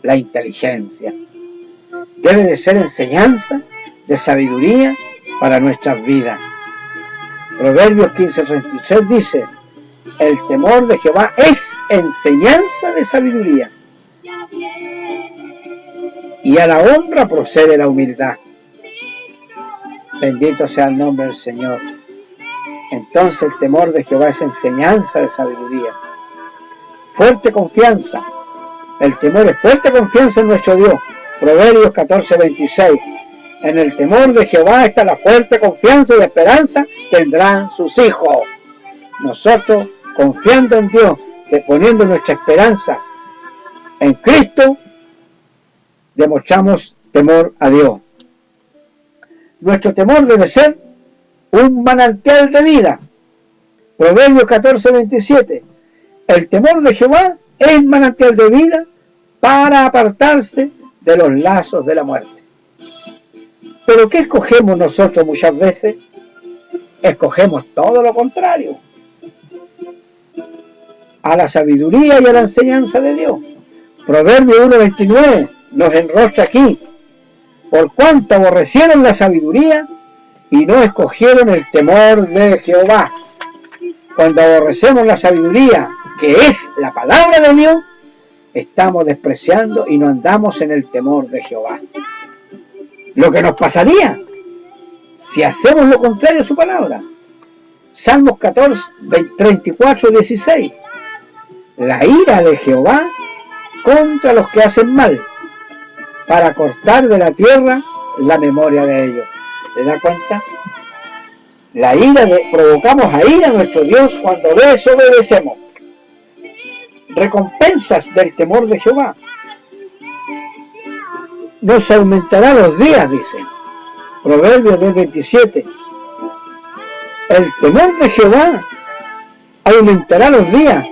la inteligencia. Debe de ser enseñanza de sabiduría para nuestras vidas. Proverbios 15:36 dice: el temor de Jehová es enseñanza de sabiduría, y a la honra procede la humildad. Bendito sea el nombre del Señor. Entonces el temor de Jehová es enseñanza de sabiduría. Fuerte confianza. El temor es fuerte confianza en nuestro Dios. Proverbios 14:26. En el temor de Jehová está la fuerte confianza, y esperanza tendrán sus hijos. Nosotros, confiando en Dios, poniendo nuestra esperanza en Cristo, demostramos temor a Dios. Nuestro temor debe ser un manantial de vida. Proverbios 14:27. El temor de Jehová es manantial de vida para apartarse de los lazos de la muerte. ¿Pero qué escogemos nosotros muchas veces? Escogemos todo lo contrario a la sabiduría y a la enseñanza de Dios. Proverbios 1:29 nos enrostra aquí: por cuanto aborrecieron la sabiduría y no escogieron el temor de Jehová. Cuando aborrecemos la sabiduría, que es la palabra de Dios, estamos despreciando y no andamos en el temor de Jehová. Lo que nos pasaría si hacemos lo contrario a su palabra, Salmos 14, 34, 16. La ira de Jehová contra los que hacen mal, para cortar de la tierra la memoria de ellos. ¿Se da cuenta? Provocamos a ira a nuestro Dios cuando desobedecemos. Recompensas del temor de Jehová. Nos aumentará los días, dice Proverbios 10:27. El temor de Jehová aumentará los días,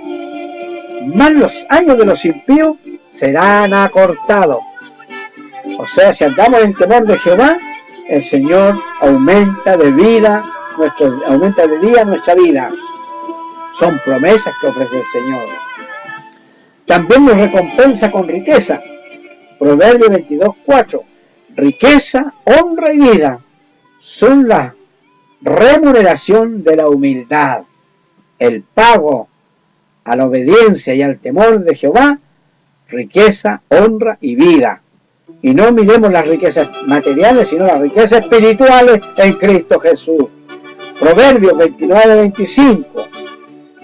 mas los años de los impíos serán acortados. O sea, si andamos en temor de Jehová, el Señor aumenta de día nuestra vida. Son promesas que ofrece el Señor. También nos recompensa con riqueza. Proverbios 22:4. Riqueza, honra y vida son la remuneración de la humildad. El pago a la obediencia y al temor de Jehová, riqueza, honra y vida. Y no miremos las riquezas materiales, sino las riquezas espirituales en Cristo Jesús. Proverbios 29:25.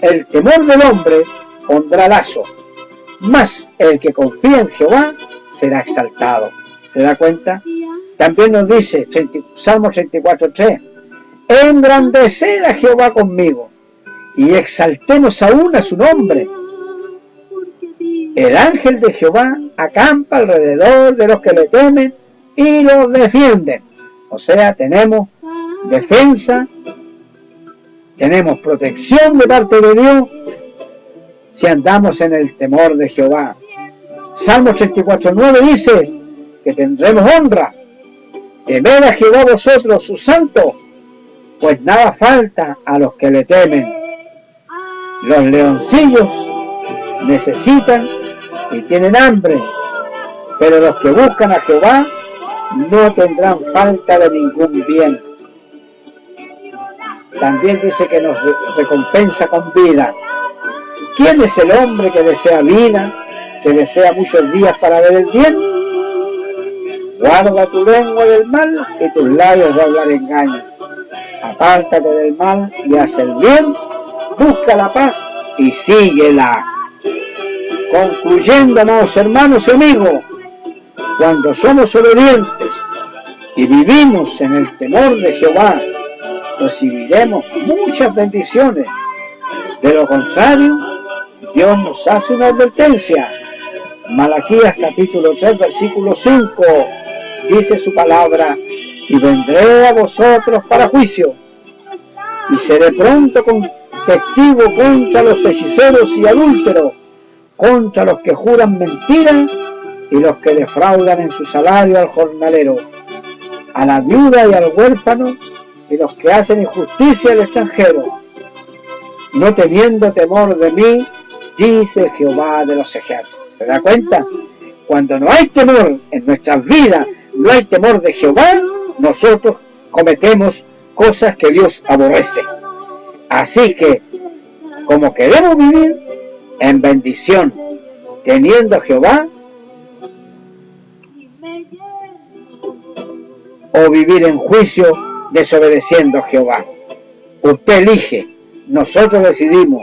El temor del hombre pondrá lazo, mas el que confía en Jehová será exaltado. ¿Se da cuenta? También nos dice Salmo 34:3. Engrandeced a Jehová conmigo y exaltemos aún a su nombre. El ángel de Jehová acampa alrededor de los que le temen y los defienden. O sea, tenemos defensa, tenemos protección de parte de Dios si andamos en el temor de Jehová. Salmo 34:9 dice que tendremos honra. Temed a Jehová vosotros, sus santos, pues nada falta a los que le temen. Los leoncillos necesitan y tienen hambre, pero los que buscan a Jehová no tendrán falta de ningún bien. También dice que nos recompensa con vida. ¿Quién es el hombre que desea vida, que desea muchos días para ver el bien? Guarda tu lengua del mal y tus labios de hablar engaño. Apártate del mal y haz el bien, busca la paz y síguela. Concluyendo, amados hermanos y amigos, cuando somos obedientes y vivimos en el temor de Jehová, recibiremos muchas bendiciones. De lo contrario, Dios nos hace una advertencia. Malaquías capítulo 3, versículo 5, dice su palabra: y vendré a vosotros para juicio, y seré pronto con testigo contra los hechiceros y adúlteros, contra los que juran mentiras y los que defraudan en su salario al jornalero, a la viuda y al huérfano, y los que hacen injusticia al extranjero, no teniendo temor de mí, dice Jehová de los ejércitos. ¿Se da cuenta? Cuando no hay temor en nuestras vidas, no hay temor de Jehová, nosotros cometemos cosas que Dios aborrece. Así que, como queremos vivir en bendición, teniendo a Jehová, o vivir en juicio, desobedeciendo a Jehová. Usted elige, nosotros decidimos.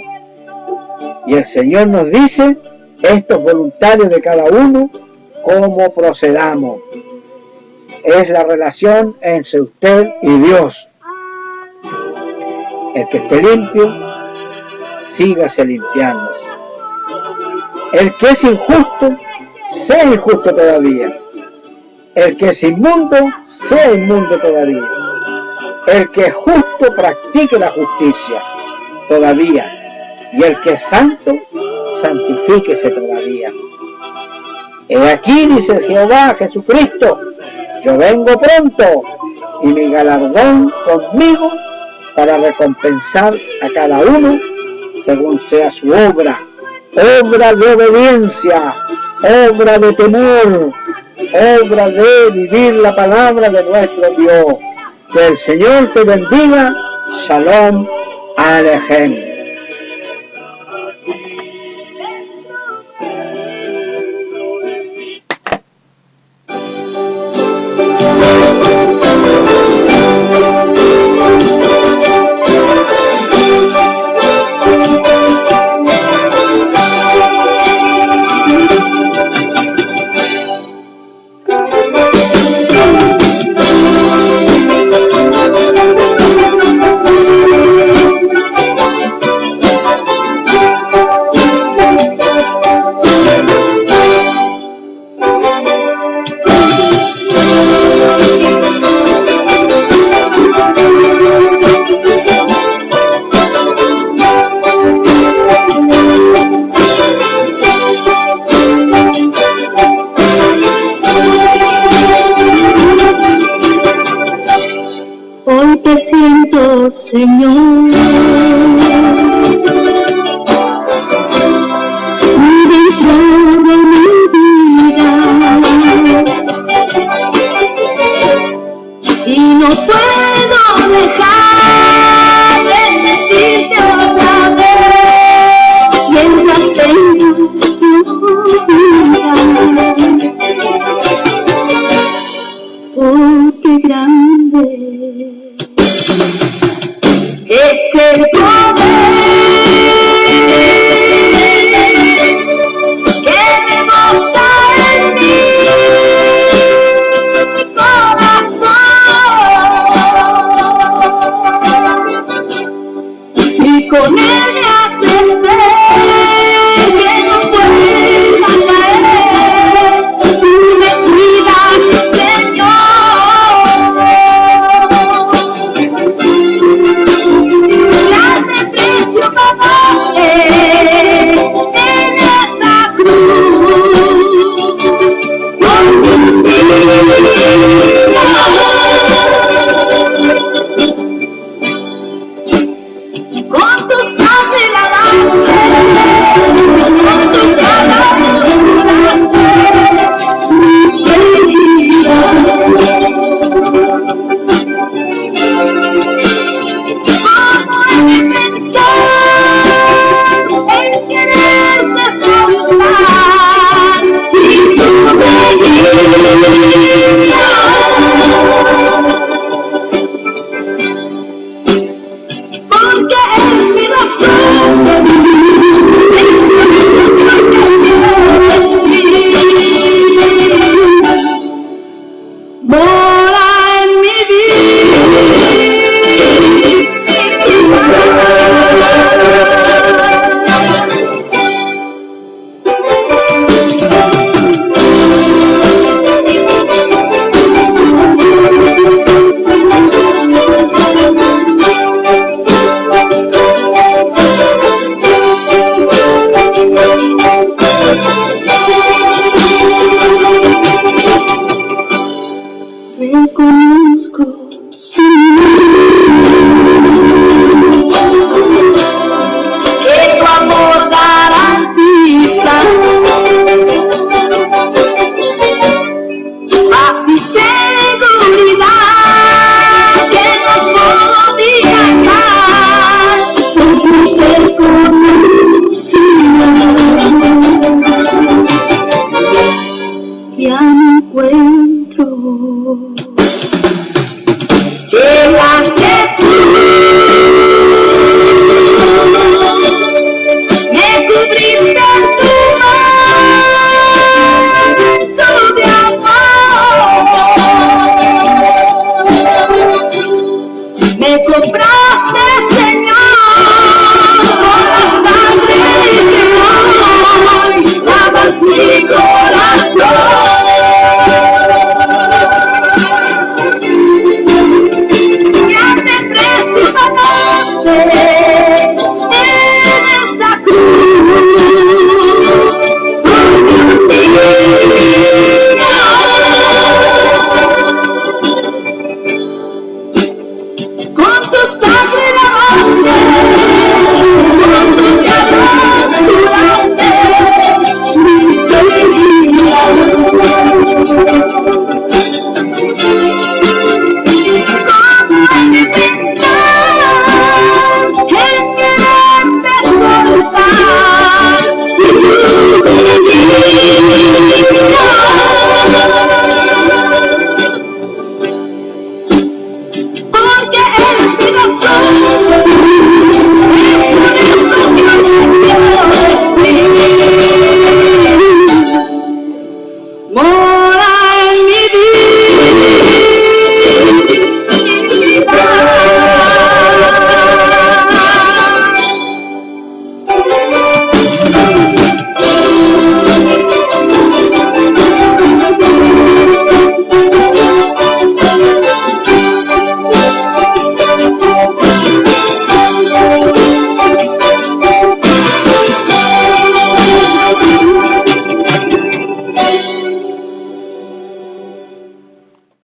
Y el Señor nos dice, esto es voluntario de cada uno, cómo procedamos. Es la relación entre usted y Dios. El que esté limpio, sígase limpiándose. El que es injusto, sea injusto todavía. El que es inmundo, sea inmundo todavía. El que es justo, practique la justicia todavía. Y el que es santo, santifíquese todavía. He aquí, dice Jehová Jesucristo, yo vengo pronto, y mi galardón conmigo, para recompensar a cada uno según sea su obra. Obra de obediencia, obra de temor, obra de vivir la palabra de nuestro Dios. Que el Señor te bendiga. Shalom Alejem. Señor.